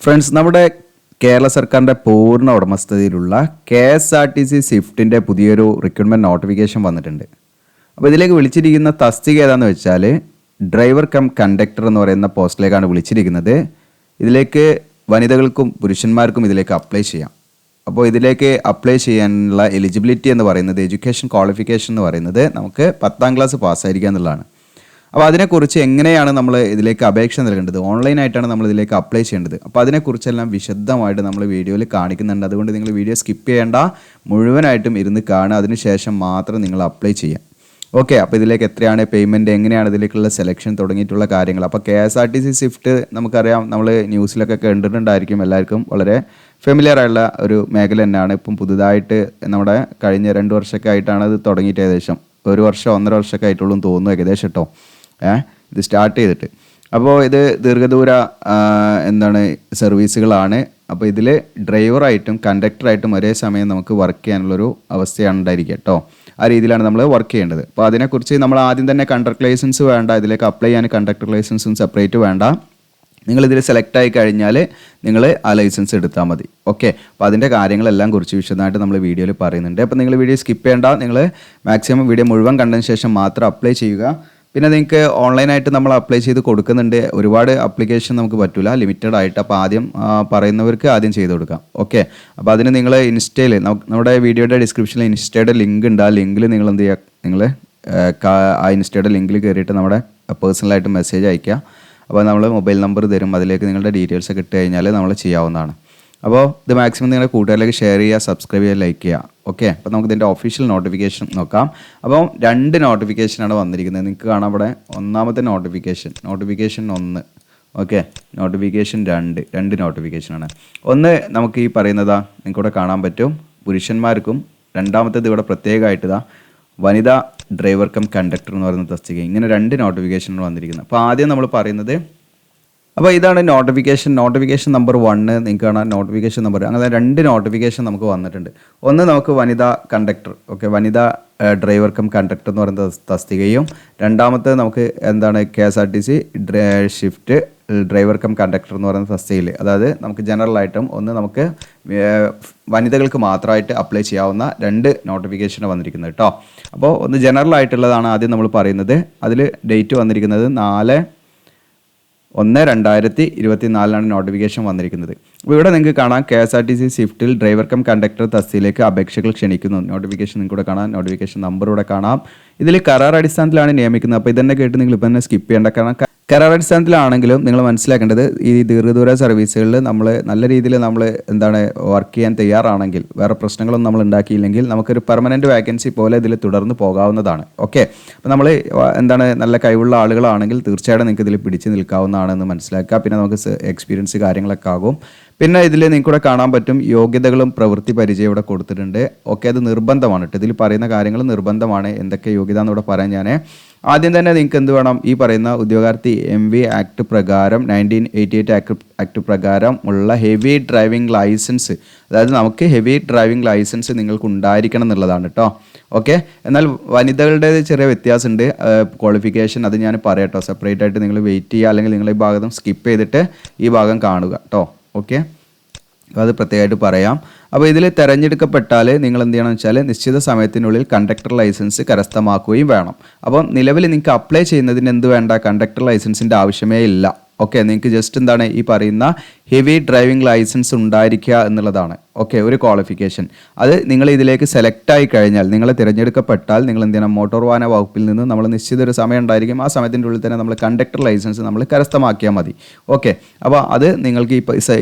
Friends, നമ്മുടെ കേരള സർക്കാരിൻ്റെ പൂർണ്ണ ഉടമസ്ഥതയിലുള്ള KSRTC സ്വിഫ്റ്റിൻ്റെ പുതിയൊരു റിക്രൂട്ട്മെൻറ്റ് നോട്ടിഫിക്കേഷൻ വന്നിട്ടുണ്ട്. അപ്പോൾ ഇതിലേക്ക് വിളിച്ചിരിക്കുന്ന തസ്തിക ഏതാണെന്ന് വെച്ചാൽ ഡ്രൈവർ കം കണ്ടക്ടർ എന്ന് പറയുന്ന പോസ്റ്റിലേക്കാണ് വിളിച്ചിരിക്കുന്നത്. ഇതിലേക്ക് വനിതകൾക്കും പുരുഷന്മാർക്കും ഇതിലേക്ക് അപ്ലൈ ചെയ്യാം. അപ്പോൾ ഇതിലേക്ക് അപ്ലൈ ചെയ്യാനുള്ള എലിജിബിലിറ്റി എന്ന് പറയുന്നത്, എഡ്യൂക്കേഷൻ ക്വാളിഫിക്കേഷൻ എന്ന് പറയുന്നത് നമുക്ക് 10ാം ക്ലാസ് പാസ്സായിരിക്കുക എന്നുള്ളതാണ്. അപ്പോൾ അതിനെക്കുറിച്ച് എങ്ങനെയാണ് നമ്മൾ ഇതിലേക്ക് അപേക്ഷ നൽകേണ്ടത്, ഓൺലൈനായിട്ടാണ് നമ്മൾ ഇതിലേക്ക് അപ്ലൈ ചെയ്യേണ്ടത്. അപ്പോൾ അതിനെക്കുറിച്ചെല്ലാം വിശദമായിട്ട് നമ്മൾ വീഡിയോയിൽ കാണിക്കുന്നുണ്ട്. അതുകൊണ്ട് നിങ്ങൾ വീഡിയോ സ്കിപ്പ് ചെയ്യേണ്ട, മുഴുവനായിട്ടും ഇരുന്ന് കാണുക. അതിനുശേഷം മാത്രം നിങ്ങൾ അപ്ലൈ ചെയ്യാം. ഓക്കെ, അപ്പോൾ ഇതിലേക്ക് എത്രയാണ് പേയ്മെൻറ്റ്, എങ്ങനെയാണ് ഇതിലേക്കുള്ള സെലക്ഷൻ തുടങ്ങിയിട്ടുള്ള കാര്യങ്ങൾ. അപ്പോൾ KSRTC സ്വിഫ്റ്റ് നമുക്കറിയാം, നമ്മൾ ന്യൂസിലൊക്കെ കണ്ടിട്ടുണ്ടായിരിക്കും, എല്ലാവർക്കും വളരെ ഫെമിലിയർ ആയുള്ള ഒരു മേഖല തന്നെയാണ്. ഇപ്പം പുതുതായിട്ട് നമ്മുടെ കഴിഞ്ഞ 2 വർഷമൊക്കെ ആയിട്ടാണ് ഇത് തുടങ്ങിയിട്ട്, ഏകദേശം 1 വർഷം 1.5 വർഷമൊക്കെ ആയിട്ടുള്ളൂ എന്ന് തോന്നുന്നു ഏകദേശം കേട്ടോ. ഇത് സ്റ്റാർട്ട് ചെയ്തിട്ട്. അപ്പോൾ ഇത് ദീർഘദൂര സർവീസുകളാണ്. അപ്പോൾ ഇതിൽ ഡ്രൈവറായിട്ടും കണ്ടക്ടറായിട്ടും ഒരേ സമയം നമുക്ക് വർക്ക് ചെയ്യാനുള്ളൊരു അവസ്ഥയാണ് ഉണ്ടായിരിക്കുക കേട്ടോ. ആ രീതിയിലാണ് നമ്മൾ വർക്ക് ചെയ്യേണ്ടത്. അപ്പോൾ അതിനെക്കുറിച്ച് നമ്മൾ ആദ്യം തന്നെ കണ്ടക്ടർ ലൈസൻസ് വേണ്ട, ഇതിലേക്ക് അപ്ലൈ ചെയ്യാൻ കണ്ടക്ടർ ലൈസൻസും സെപ്പറേറ്റ് വേണ്ട. നിങ്ങളിതിൽ സെലക്ട് ആയി കഴിഞ്ഞാൽ നിങ്ങൾ ആ ലൈസൻസ് എടുത്താൽ മതി. ഓക്കെ, അപ്പോൾ അതിൻ്റെ കാര്യങ്ങളെല്ലാം കുറിച്ച് വിശദമായിട്ട് നമ്മൾ വീഡിയോയിൽ പറയുന്നുണ്ട്. അപ്പോൾ നിങ്ങൾ വീഡിയോ സ്കിപ്പ് ചെയ്യേണ്ട, നിങ്ങൾ മാക്സിമം വീഡിയോ മുഴുവൻ കണ്ടതിന് ശേഷം മാത്രം അപ്ലൈ ചെയ്യുക. പിന്നെ നിങ്ങൾക്ക് ഓൺലൈനായിട്ട് നമ്മൾ അപ്ലൈ ചെയ്ത് കൊടുക്കുന്നുണ്ട്. ഒരുപാട് ആപ്ലിക്കേഷൻ നമുക്ക് പറ്റില്ല, ലിമിറ്റഡ് ആയിട്ട്. അപ്പോൾ ആദ്യം പറയുന്നവർക്ക് ആദ്യം ചെയ്ത് കൊടുക്കാം. ഓക്കെ, അപ്പോൾ അതിന് നിങ്ങൾ ഇൻസ്റ്റയിൽ, നമ്മുടെ വീഡിയോയുടെ ഡിസ്ക്രിപ്ഷനിൽ ഇൻസ്റ്റയുടെ ലിങ്ക് ഉണ്ട്. ആ ലിങ്കിൽ നിങ്ങൾ എന്ത് ചെയ്യുക, നിങ്ങൾ ആ ഇൻസ്റ്റയുടെ ലിങ്കിൽ കയറിയിട്ട് നമ്മുടെ പേഴ്സണലായിട്ട് മെസ്സേജ് അയയ്ക്കുക. അപ്പോൾ നമ്മൾ മൊബൈൽ നമ്പർ തരും, അതിലേക്ക് നിങ്ങളുടെ ഡീറ്റെയിൽസ് ഒക്കെ ഇട്ട് കഴിഞ്ഞാൽ നമ്മൾ ചെയ്യാവുന്നതാണ്. അപ്പോൾ ഇത് മാക്സിമം നിങ്ങളുടെ കൂട്ടുകാരിലേക്ക് ഷെയർ ചെയ്യുക, സബ്സ്ക്രൈബ് ചെയ്യുക, ലൈക്ക് ചെയ്യുക. ഓക്കെ, അപ്പോൾ നമുക്ക് ഇതിൻ്റെ ഒഫീഷ്യൽ നോട്ടിഫിക്കേഷൻ നോക്കാം. അപ്പോൾ 2 നോട്ടിഫിക്കേഷനാണ് വന്നിരിക്കുന്നത്. നിങ്ങൾക്ക് കാണാം ഇവിടെ ഒന്നാമത്തെ നോട്ടിഫിക്കേഷൻ 1. Okay, notification 2 നോട്ടിഫിക്കേഷനാണ്. ഒന്ന് നമുക്ക് ഈ പറയുന്നതാ നിങ്ങൾക്കിവിടെ കാണാൻ പറ്റും, പുരുഷന്മാർക്കും. രണ്ടാമത്തേത് ഇവിടെ പ്രത്യേകമായിട്ടിതാ വനിതാ ഡ്രൈവർ കം കണ്ടക്ടർ എന്ന് പറയുന്ന തസ്തിക. ഇങ്ങനെ 2 നോട്ടിഫിക്കേഷനാണ് വന്നിരിക്കുന്നത്. അപ്പോൾ ആദ്യം നമ്മൾ പറയുന്നത്, അപ്പോൾ ഇതാണ് നോട്ടിഫിക്കേഷൻ നമ്പർ 1. നിങ്ങൾക്ക് കാണാൻ നോട്ടിഫിക്കേഷൻ നമ്പർ, അങ്ങനെ 2 നോട്ടിഫിക്കേഷൻ നമുക്ക് വന്നിട്ടുണ്ട്. ഒന്ന് നമുക്ക് വനിതാ കണ്ടക്ടർ, ഓക്കെ, വനിതാ ഡ്രൈവർ കം കണ്ടക്ടർ എന്ന് പറയുന്ന തസ്തികയും, രണ്ടാമത്തെ നമുക്ക് KSRTC shift driver cum conductor എന്ന് പറയുന്ന തസ്തികയിൽ, അതായത് നമുക്ക് ജനറലായിട്ടും ഒന്ന് നമുക്ക് വനിതകൾക്ക് മാത്രമായിട്ട് അപ്ലൈ ചെയ്യാവുന്ന 2 നോട്ടിഫിക്കേഷൻ വന്നിരിക്കുന്നത് കേട്ടോ. അപ്പോൾ ഒന്ന് ജനറൽ ആയിട്ടുള്ളതാണ് ആദ്യം നമ്മൾ പറയുന്നത്. അതിൽ ഡേറ്റ് വന്നിരിക്കുന്നത് 4/1/2024 നോട്ടിഫിക്കേഷൻ വന്നിരിക്കുന്നത്. അപ്പോൾ ഇവിടെ നിങ്ങൾക്ക് കാണാം, KSRTC സ്വിഫ്റ്റിൽ ഡ്രൈവർ കം കണ്ടക്ടർ തസ്തിയിലേക്ക് അപേക്ഷകൾ ക്ഷണിക്കുന്നു. നോട്ടിഫിക്കേഷൻ നിങ്ങൾക്ക് ഇവിടെ കാണാം, നോട്ടിഫിക്കേഷൻ നമ്പർ ഇവിടെ കാണാം. ഇതിൽ കരാർ അടിസ്ഥാനത്തിലാണ് നിയമിക്കുന്നത്. അപ്പോൾ ഇതന്നെ കേട്ട് നിങ്ങൾ ഇപ്പം തന്നെ സ്കിപ്പ് ചെയ്യേണ്ട. കാരണം കരാർ അടിസ്ഥാനത്തിലാണെങ്കിലും നിങ്ങൾ മനസ്സിലാക്കേണ്ടത്, ഈ ദീർഘദൂര സർവീസുകളിൽ നമ്മൾ നല്ല രീതിയിൽ നമ്മൾ വർക്ക് ചെയ്യാൻ തയ്യാറാണെങ്കിൽ, വേറെ പ്രശ്നങ്ങളൊന്നും നമ്മൾ ഉണ്ടാക്കിയില്ലെങ്കിൽ, നമുക്കൊരു പെർമനൻറ്റ് വാക്കൻസി പോലെ ഇതിൽ തുടർന്ന് പോകാവുന്നതാണ്. ഓക്കെ, അപ്പോൾ നമ്മൾ നല്ല കഴിവുള്ള ആളുകളാണെങ്കിൽ തീർച്ചയായിട്ടും നിങ്ങൾക്ക് ഇതിൽ പിടിച്ച് നിൽക്കാവുന്നതാണെന്ന് മനസ്സിലാക്കുക. പിന്നെ നമുക്ക് എക്സ്പീരിയൻസ് കാര്യങ്ങളൊക്കെ ആകും. പിന്നെ ഇതിൽ നിങ്ങൾക്കിവിടെ കാണാൻ പറ്റും യോഗ്യതകളും പ്രവൃത്തി പരിചയം ഇവിടെ കൊടുത്തിട്ടുണ്ട്. ഓക്കെ, അത് നിർബന്ധമാണ് കേട്ടോ. ഇതിൽ പറയുന്ന കാര്യങ്ങൾ നിർബന്ധമാണ്. എന്തൊക്കെ യോഗ്യത എന്നൂടെ പറയാൻ ഞാൻ ആദ്യം തന്നെ നിങ്ങൾക്ക് എന്ത് വേണം, ഈ പറയുന്ന ഉദ്യോഗാർത്ഥി MV ആക്ട് പ്രകാരം 1988 ആക്ട് പ്രകാരം ഉള്ള ഹെവി ഡ്രൈവിംഗ് ലൈസൻസ്, അതായത് നമുക്ക് ഹെവി ഡ്രൈവിംഗ് ലൈസൻസ് നിങ്ങൾക്ക് ഉണ്ടായിരിക്കണം എന്നുള്ളതാണ് കേട്ടോ. ഓക്കെ, എന്നാൽ വനിതകളുടെ ചെറിയ വ്യത്യാസമുണ്ട് ക്വാളിഫിക്കേഷൻ, അത് ഞാൻ പറയാം കേട്ടോ. സെപ്പറേറ്റ് ആയിട്ട് നിങ്ങൾ വെയിറ്റ് ചെയ്യുക, അല്ലെങ്കിൽ നിങ്ങൾ ഈ ഭാഗം സ്കിപ്പ് ചെയ്തിട്ട് ഈ ഭാഗം കാണുക കേട്ടോ. ഓക്കെ, അത് പ്രത്യേകമായിട്ട് പറയാം. അപ്പോൾ ഇതിൽ തിരഞ്ഞെടുക്കപ്പെട്ടാൽ നിങ്ങൾ എന്ത് ചെയ്യണമെന്ന് വെച്ചാൽ, നിശ്ചിത സമയത്തിനുള്ളിൽ കണ്ടക്ടർ ലൈസൻസ് കരസ്ഥമാക്കുകയും വേണം. അപ്പം നിലവിൽ നിങ്ങൾക്ക് അപ്ലൈ ചെയ്യുന്നതിന് എന്ത് വേണ്ട, കണ്ടക്ടർ ലൈസൻസിൻ്റെ ആവശ്യമേ ഇല്ല. ഓക്കെ, നിങ്ങൾക്ക് ജസ്റ്റ് ഈ പറയുന്ന ഹെവി ഡ്രൈവിംഗ് ലൈസൻസ് ഉണ്ടായിരിക്കുക എന്നുള്ളതാണ്. ഓക്കെ, ഒരു ക്വാളിഫിക്കേഷൻ. അത് നിങ്ങൾ ഇതിലേക്ക് സെലക്ട് ആയി കഴിഞ്ഞാൽ, നിങ്ങൾ തിരഞ്ഞെടുക്കപ്പെട്ടാൽ നിങ്ങൾ എന്ത് ചെയ്യണം, മോട്ടോർ വാഹന വകുപ്പിൽ നിന്ന് നമ്മൾ നിശ്ചിത ഒരു സമയം ഉണ്ടായിരിക്കും. ആ സമയത്തിൻ്റെ ഉള്ളിൽ തന്നെ നമ്മൾ കണ്ടക്ടർ ലൈസൻസ് നമ്മൾ കരസ്ഥമാക്കിയാൽ മതി. ഓക്കെ, അപ്പോൾ അത് നിങ്ങൾക്ക്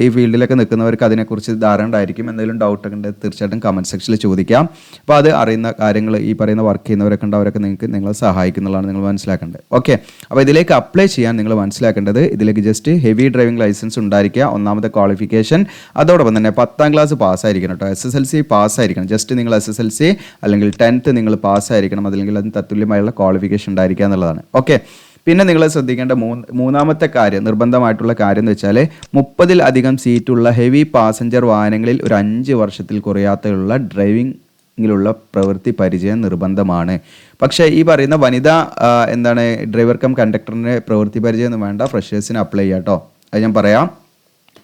ഈ ഫീൽഡിലൊക്കെ നിൽക്കുന്നവർക്ക് അതിനെക്കുറിച്ച് ധാരണ ഉണ്ടായിരിക്കും. എന്തെങ്കിലും ഡൗട്ട് ഒക്കെ തീർച്ചയായിട്ടും കമൻറ്റ് സെക്ഷനിൽ ചോദിക്കാം. അപ്പോൾ അത് അറിയുന്ന കാര്യങ്ങൾ, ഈ പറയുന്ന വർക്ക് ചെയ്യുന്നവരൊക്കെ ഉണ്ട്, അവരൊക്കെ നിങ്ങളെ സഹായിക്കുന്നതാണ് നിങ്ങൾ മനസ്സിലാക്കേണ്ടത്. ഓക്കെ, അപ്പോൾ ഇതിലേക്ക് അപ്ലൈ ചെയ്യാൻ നിങ്ങൾ മനസ്സിലാക്കേണ്ടത്, ഇതിലേക്ക് ജസ്റ്റ് ഹെവി ഡ്രൈവിംഗ് ലൈസൻസ് ഉണ്ടായിരിക്കുക, ഒന്നാമത്തെ ക്വാളിഫിക്കേഷൻ. അതോടൊപ്പം തന്നെ 10ാം ക്ലാസ് പാസ്സായിരിക്കണം കേട്ടോ. SSLC പാസ്സായിരിക്കണം. ജസ്റ്റ് നിങ്ങൾ SSLC അല്ലെങ്കിൽ 10th നിങ്ങൾ പാസ്സായിരിക്കണം. അതല്ലെങ്കിൽ അതിന് തത്തുല്യമായുള്ള ക്വാളിഫിക്കേഷൻ ഉണ്ടായിരിക്കുക എന്നുള്ളതാണ്. ഓക്കെ, പിന്നെ നിങ്ങൾ ശ്രദ്ധിക്കേണ്ട മൂന്നാമത്തെ കാര്യം, നിർബന്ധമായിട്ടുള്ള കാര്യം എന്ന് വെച്ചാൽ 30-ലധികം സീറ്റുള്ള ഹെവി പാസഞ്ചർ വാഹനങ്ങളിൽ ഒരു 5 വർഷത്തിൽ കുറയാത്തുള്ള ഡ്രൈവിംഗിലുള്ള പ്രവൃത്തി പരിചയം നിർബന്ധമാണ്. പക്ഷേ ഈ പറയുന്ന വനിതാ ഡ്രൈവർ കം കണ്ടക്ടറിന് പ്രവൃത്തി പരിചയം ഒന്നും വേണ്ട, ഫ്രഷേഴ്സിന് അപ്ലൈ ചെയ്യാം കേട്ടോ. അത് ഞാൻ പറയാം.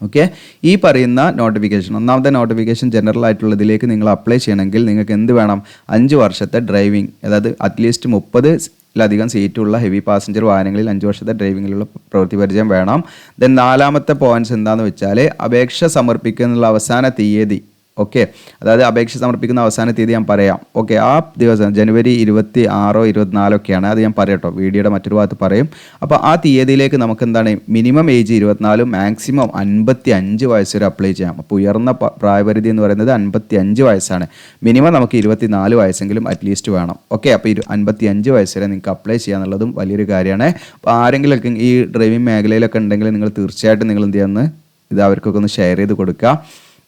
ഓക്കെ, ഈ പറയുന്ന നോട്ടിഫിക്കേഷൻ, ഒന്നാമത്തെ നോട്ടിഫിക്കേഷൻ ജനറൽ ആയിട്ടുള്ളതിലേക്ക് നിങ്ങൾ അപ്ലൈ ചെയ്യണമെങ്കിൽ നിങ്ങൾക്ക് എന്ത് വേണം? 5 വർഷത്തെ ഡ്രൈവിംഗ്, അതായത് അറ്റ്ലീസ്റ്റ് 30-ലധികം സീറ്റുള്ള ഹെവി പാസഞ്ചർ വാഹനങ്ങളിൽ 5 വർഷത്തെ ഡ്രൈവിങ്ങിലുള്ള പ്രവൃത്തി പരിചയം വേണം. ദെൻ 4ാമത്തെ പോയിന്റ്സ് എന്താണെന്ന് വെച്ചാൽ അപേക്ഷ സമർപ്പിക്കാനുള്ള അവസാന തീയതി. ഓക്കെ, അതായത് അപേക്ഷ സമർപ്പിക്കുന്ന അവസാന തീയതി ഞാൻ പറയാം. ഓക്കെ, ആ ദിവസം ജനുവരി 26 24 ഒക്കെയാണ്. അത് ഞാൻ പറയാം കേട്ടോ, വീഡിയോയുടെ മറ്റൊരു ഭാഗത്ത് പറയും. അപ്പോൾ ആ തീയതിയിലേക്ക് നമുക്ക് എന്താണ് മിനിമം ഏജ് 24, മാക്സിമം 55 വയസ്സ് വരെ അപ്ലൈ ചെയ്യാം. അപ്പോൾ ഉയർന്ന പ്രായപരിധി എന്ന് പറയുന്നത് 55 വയസ്സാണ്. മിനിമം നമുക്ക് 24 വയസ്സെങ്കിലും അറ്റ്ലീസ്റ്റ് വേണം. ഓക്കെ, അപ്പോൾ 55 വയസ്സ് വരെ നിങ്ങൾക്ക് അപ്ലൈ ചെയ്യാന്നുള്ളതും വലിയൊരു കാര്യമാണ്. അപ്പോൾ ആരെങ്കിലുമൊക്കെ ഈ ഡ്രൈവിംഗ് മേഖലയിലൊക്കെ ഉണ്ടെങ്കിൽ നിങ്ങൾ തീർച്ചയായിട്ടും നിങ്ങൾ എന്ത് ചെയ്യുന്നത്, ഇത് അവർക്കൊക്കെ ഒന്ന് ഷെയർ ചെയ്ത് കൊടുക്കുക.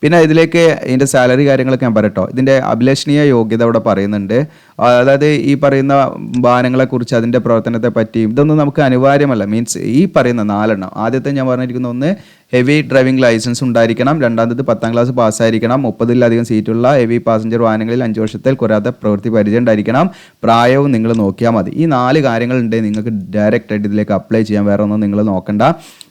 പിന്നെ ഇതിലേക്ക് ഇതിൻ്റെ സാലറി കാര്യങ്ങളൊക്കെ ഞാൻ പറയട്ടോ. ഇതിൻ്റെ അഭിലഷണീയ യോഗ്യത അവിടെ പറയുന്നുണ്ട്. അതായത് ഈ പറയുന്ന വാഹനങ്ങളെക്കുറിച്ച് അതിൻ്റെ പ്രവർത്തനത്തെ പറ്റിയും ഇതൊന്നും നമുക്ക് അനിവാര്യമല്ല. മീൻസ് ഈ പറയുന്ന 4 ആദ്യത്തെ ഞാൻ പറഞ്ഞിരിക്കുന്ന ഒന്ന് ഹെവി ഡ്രൈവിംഗ് ലൈസൻസ് ഉണ്ടായിരിക്കണം. രണ്ടാമത് 10ാം ക്ലാസ് പാസ്സായിരിക്കണം. 30-ലധികം സീറ്റുള്ള ഹെവി പാസഞ്ചർ വാഹനങ്ങളിൽ 5 വർഷത്തിൽ കുറയാത്ത പ്രവൃത്തി പരിചയം ഉണ്ടായിരിക്കണം. പ്രായവും നിങ്ങൾ നോക്കിയാൽ മതി. ഈ 4 കാര്യങ്ങളുണ്ടെങ്കിൽ നിങ്ങൾക്ക് ഡയറക്റ്റായിട്ട് ഇതിലേക്ക് അപ്ലൈ ചെയ്യാൻ, വേറെ ഒന്നും നിങ്ങൾ നോക്കണ്ട.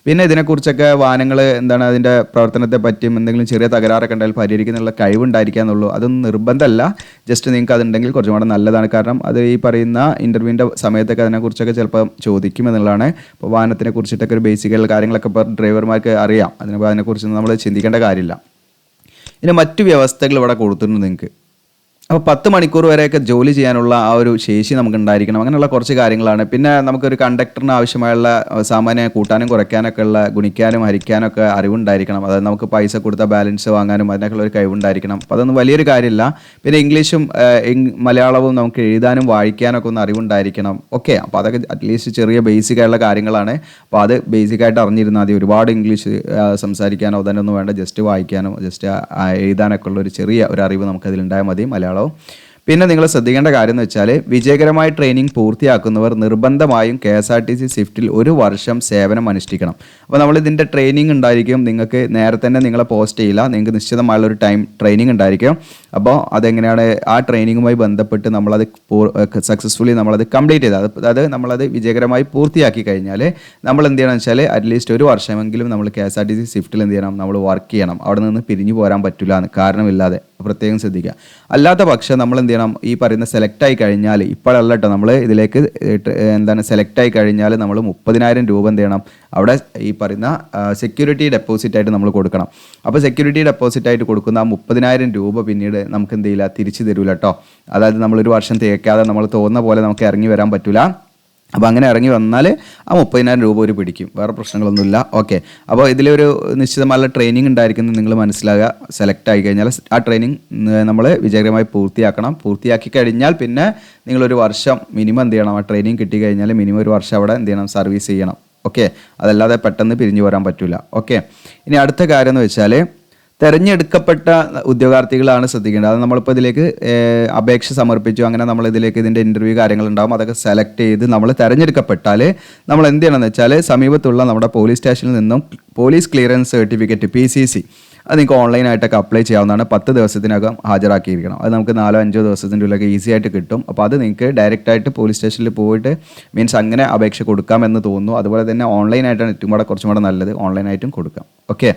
പിന്നെ ഇതിനെക്കുറിച്ചൊക്കെ വാഹനങ്ങൾ എന്താണ് അതിൻ്റെ പ്രവർത്തനത്തെ പറ്റിയും എന്തെങ്കിലും ചെറിയ തകരാറൊക്കെ ഉണ്ടെങ്കിൽ പരിഹരിക്കാനുള്ള കഴിവുണ്ടായിരിക്കുക എന്നുള്ളൂ. അതൊന്നും നിർബന്ധമല്ല. ജസ്റ്റ് നിങ്ങൾക്ക് അതുണ്ടെങ്കിൽ കുറച്ചും കൂടെ നല്ലതാണ്. കാരണം അത് ഈ പറയുന്ന ഇൻ്റർവ്യൂവിൻ്റെ സമയത്തൊക്കെ അതിനെക്കുറിച്ചൊക്കെ ചിലപ്പോൾ ചോദിക്കും എന്നുള്ളതാണ്. ഇപ്പോൾ വാഹനത്തിനെ കുറിച്ചിട്ടൊക്കെ ഒരു ബേസിക്കൽ കാര്യങ്ങളൊക്കെ ഇപ്പോൾ ഡ്രൈവർമാർക്ക് അറിയാം. അതിനെക്കുറിച്ച് നമ്മൾ ചിന്തിക്കേണ്ട കാര്യമില്ല. ഇനി മറ്റു വ്യവസ്ഥകൾ ഇവിടെ കൊടുത്തിട്ടുണ്ട് നിങ്ങൾക്ക്. അപ്പോൾ 10 മണിക്കൂർ വരെയൊക്കെ ജോലി ചെയ്യാനുള്ള ആ ഒരു ശേഷി നമുക്ക് ഉണ്ടായിരിക്കണം. അങ്ങനെയുള്ള കുറച്ച് കാര്യങ്ങളാണ്. പിന്നെ നമുക്കൊരു കണ്ടക്ടറിന് ആവശ്യമായുള്ള സാമാന്യ കൂട്ടാനും കുറയ്ക്കാനൊക്കെ ഉള്ള, ഗുണിക്കാനും ഹരിക്കാനും ഒക്കെ അറിവുണ്ടായിരിക്കണം. അതായത് നമുക്ക് പൈസ കൊടുത്ത ബാലൻസ് വാങ്ങാനും അതിനൊക്കെയുള്ള ഒരു കഴിവുണ്ടായിരിക്കണം. അപ്പോൾ അതൊന്നും വലിയൊരു കാര്യമില്ല. പിന്നെ ഇംഗ്ലീഷും മലയാളവും നമുക്ക് എഴുതാനും വായിക്കാനൊക്കെ ഒന്ന് അറിവുണ്ടായിരിക്കണം. ഓക്കെ, അപ്പോൾ അതൊക്കെ അറ്റ്ലീസ്റ്റ് ചെറിയ ബേസിക് ആയിട്ടുള്ള കാര്യങ്ങളാണ്. അപ്പോൾ അത് ബേസിക്കായിട്ട് അറിഞ്ഞിരുന്നാൽ മതി. ഒരുപാട് ഇംഗ്ലീഷ് സംസാരിക്കാനോ അതിനൊന്നും വേണ്ട, ജസ്റ്റ് വായിക്കാനോ ജസ്റ്റ് എഴുതാനൊക്കെ ഉള്ള ഒരു ചെറിയ ഒരു അറിവ് നമുക്കതിലുണ്ടായാൽ മതി, മലയാളം. പിന്നെ നിങ്ങൾ ശ്രദ്ധിക്കേണ്ട കാര്യം എന്ന് വെച്ചാൽ വിജയകരമായി ട്രെയിനിങ് പൂർത്തിയാക്കുന്നവർ നിർബന്ധമായും KSRTC സ്വിഫ്റ്റിൽ 1 വർഷം സേവനം അനുഷ്ഠിക്കണം. അപ്പോൾ നമ്മൾ ഇതിൻ്റെ ട്രെയിനിങ് ഉണ്ടായിരിക്കും. നിങ്ങൾക്ക് നേരെ തന്നെ നിങ്ങളെ പോസ്റ്റ് ചെയ്യില്ല, നിങ്ങൾക്ക് നിശ്ചിതമായുള്ളൊരു ടൈം ട്രെയിനിങ് ഉണ്ടായിരിക്കും. അപ്പോൾ അതെങ്ങനെയാണ് ആ ട്രെയിനിങ്ങുമായി ബന്ധപ്പെട്ട് നമ്മളത് സക്സസ്ഫുള്ളി നമ്മളത് കംപ്ലീറ്റ് ചെയ്ത്, അതായത് നമ്മളത് വിജയകരമായി പൂർത്തിയാക്കി കഴിഞ്ഞാൽ നമ്മൾ എന്ത് ചെയ്യണമെന്ന് വെച്ചാൽ അറ്റ്ലീസ്റ്റ് 1 വർഷമെങ്കിലും നമ്മൾ KSRTC സ്വിഫ്റ്റിൽ എന്ത് ചെയ്യണം, നമ്മൾ വർക്ക് ചെയ്യണം. അവിടെ നിന്ന് പിരിഞ്ഞു പോരാൻ പറ്റില്ല എന്ന് കാരണമില്ലാതെ പ്രത്യേകം ശ്രദ്ധിക്കുക. അല്ലാത്ത പക്ഷം നമ്മൾ എന്ത് ചെയ്യണം, ഈ പറയുന്ന സെലക്ട് ആയി കഴിഞ്ഞാൽ, ഇപ്പോഴല്ല കേട്ടോ, നമ്മൾ ഇതിലേക്ക് സെലക്ട് ആയി കഴിഞ്ഞാൽ നമ്മൾ 30,000 രൂപ എന്ത് ചെയ്യണം, അവിടെ ഈ പറയുന്ന സെക്യൂരിറ്റി ഡെപ്പോസിറ്റ് ആയിട്ട് നമ്മൾ കൊടുക്കണം. അപ്പോൾ സെക്യൂരിറ്റി ഡെപ്പോസിറ്റ് ആയിട്ട് കൊടുക്കുന്ന ആ 30,000 രൂപ പിന്നീട് നമുക്ക് എന്ത് ചെയ്യില്ല, തിരിച്ചു തരൂല കേട്ടോ. അതായത് നമ്മളൊരു വർഷം തേക്കാതെ നമ്മൾ തോന്നുന്ന പോലെ നമുക്ക് ഇറങ്ങി വരാൻ പറ്റില്ല. അപ്പോൾ അങ്ങനെ ഇറങ്ങി വന്നാൽ ആ 30,000 രൂപ ഒരു പിടിക്കും, വേറെ പ്രശ്നങ്ങളൊന്നുമില്ല. ഓക്കെ, അപ്പോൾ ഇതിലൊരു നിശ്ചിതമായ ട്രെയിനിങ് ഉണ്ടായിരിക്കുന്നത് നിങ്ങൾ മനസ്സിലാകുക. സെലക്ട് ആയി കഴിഞ്ഞാൽ ആ ട്രെയിനിങ് നമ്മൾ വിജയകരമായി പൂർത്തിയാക്കണം. പൂർത്തിയാക്കി കഴിഞ്ഞാൽ പിന്നെ നിങ്ങളൊരു വർഷം മിനിമം എന്ത് ചെയ്യണം, ആ ട്രെയിനിങ് കിട്ടി കഴിഞ്ഞാൽ മിനിമം 1 വർഷം അവിടെ എന്ത് ചെയ്യണം, സർവീസ് ചെയ്യണം. ഓക്കെ, അതല്ലാതെ പെട്ടെന്ന് പിരിഞ്ഞു പോരാൻ പറ്റില്ല. ഓക്കെ, ഇനി അടുത്ത കാര്യം എന്ന് വെച്ചാൽ തിരഞ്ഞെടുക്കപ്പെട്ട ഉദ്യോഗാർത്ഥികളാണ് ശ്രദ്ധിക്കേണ്ടത്. അത് നമ്മളിപ്പോൾ ഇതിലേക്ക് അപേക്ഷ സമർപ്പിച്ചു, അങ്ങനെ നമ്മൾ ഇതിലേക്ക് ഇതിൻ്റെ ഇൻ്റർവ്യൂ കാര്യങ്ങളുണ്ടാകും. അതൊക്കെ സെലക്ട് ചെയ്ത് നമ്മൾ തിരഞ്ഞെടുക്കപ്പെട്ടാൽ നമ്മൾ എന്ത് ചെയ്യണമെന്ന് വെച്ചാൽ സമീപത്തുള്ള നമ്മുടെ പോലീസ് സ്റ്റേഷനിൽ നിന്നും പോലീസ് ക്ലിയറൻസ് സർട്ടിഫിക്കറ്റ് PCC അത് നിങ്ങൾക്ക് ഓൺലൈനായിട്ടൊക്കെ അപ്ലൈ ചെയ്യാവുന്നതാണ്. 10 ദിവസത്തിനകം ഹാജരാക്കിയിരിക്കണം. അത് നമുക്ക് 4-5 ദിവസത്തിൻ്റെ ഉള്ളിലൊക്കെ ഈസി ആയിട്ട് കിട്ടും. അപ്പോൾ അത് നിങ്ങൾക്ക് ഡയറക്റ്റായിട്ട് പോലീസ് സ്റ്റേഷനിൽ പോയിട്ട് മീൻസ് അങ്ങനെ അപേക്ഷ കൊടുക്കാമെന്ന് തോന്നുന്നു. അതുപോലെ തന്നെ ഓൺലൈനായിട്ടാണ് ഏറ്റവും കൂടെ കുറച്ചും കൂടെ നല്ലത്, ഓൺലൈനായിട്ടും കൊടുക്കാം. ഓക്കെ,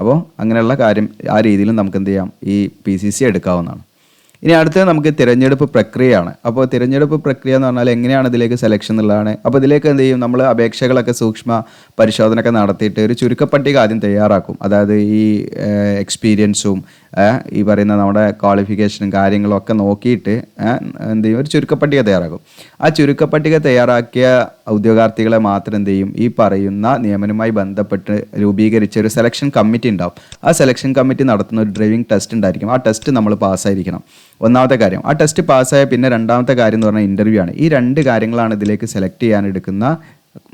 അപ്പോൾ അങ്ങനെയുള്ള കാര്യം ആ രീതിയിലും നമുക്ക് എന്ത് ചെയ്യാം, ഈ PCC എടുക്കാവുന്നതാണ്. ഇനി അടുത്തത് നമുക്ക് തിരഞ്ഞെടുപ്പ് പ്രക്രിയയാണ്. അപ്പോൾ തിരഞ്ഞെടുപ്പ് പ്രക്രിയ എന്ന് പറഞ്ഞാൽ എങ്ങനെയാണ് ഇതിലേക്ക് സെലക്ഷൻ എന്നുള്ളതാണ്. അപ്പോൾ ഇതിലേക്ക് എന്ത് ചെയ്യും, നമ്മൾ അപേക്ഷകളൊക്കെ സൂക്ഷ്മ പരിശോധനയൊക്കെ നടത്തിയിട്ട് ഒരു ചുരുക്കപ്പട്ടിക ആദ്യം തയ്യാറാക്കും. അതായത് ഈ എക്സ്പീരിയൻസും ഈ പറയുന്ന നമ്മുടെ ക്വാളിഫിക്കേഷനും കാര്യങ്ങളും ഒക്കെ നോക്കിയിട്ട് എന്ത് ചെയ്യും, ഒരു ചുരുക്കപ്പട്ടിക തയ്യാറാക്കും. ആ ചുരുക്കപ്പട്ടിക തയ്യാറാക്കിയ ഉദ്യോഗാർത്ഥികളെ മാത്രം എന്ത് ചെയ്യും, ഈ പറയുന്ന നിയമനവുമായി ബന്ധപ്പെട്ട് രൂപീകരിച്ച ഒരു സെലക്ഷൻ കമ്മിറ്റി ഉണ്ടാവും. ആ സെലക്ഷൻ കമ്മിറ്റി നടത്തുന്ന ഒരു ഡ്രൈവിംഗ് ടെസ്റ്റ് ഉണ്ടായിരിക്കും. ആ ടെസ്റ്റ് നമ്മൾ പാസ്സായിരിക്കണം, ഒന്നാമത്തെ കാര്യം. ആ ടെസ്റ്റ് പാസ്സായ പിന്നെ രണ്ടാമത്തെ കാര്യം എന്ന് പറഞ്ഞാൽ ഇൻ്റർവ്യൂ ആണ്. ഈ 2 കാര്യങ്ങളാണ് ഇതിലേക്ക് സെലക്ട് ചെയ്യാൻ എടുക്കുന്ന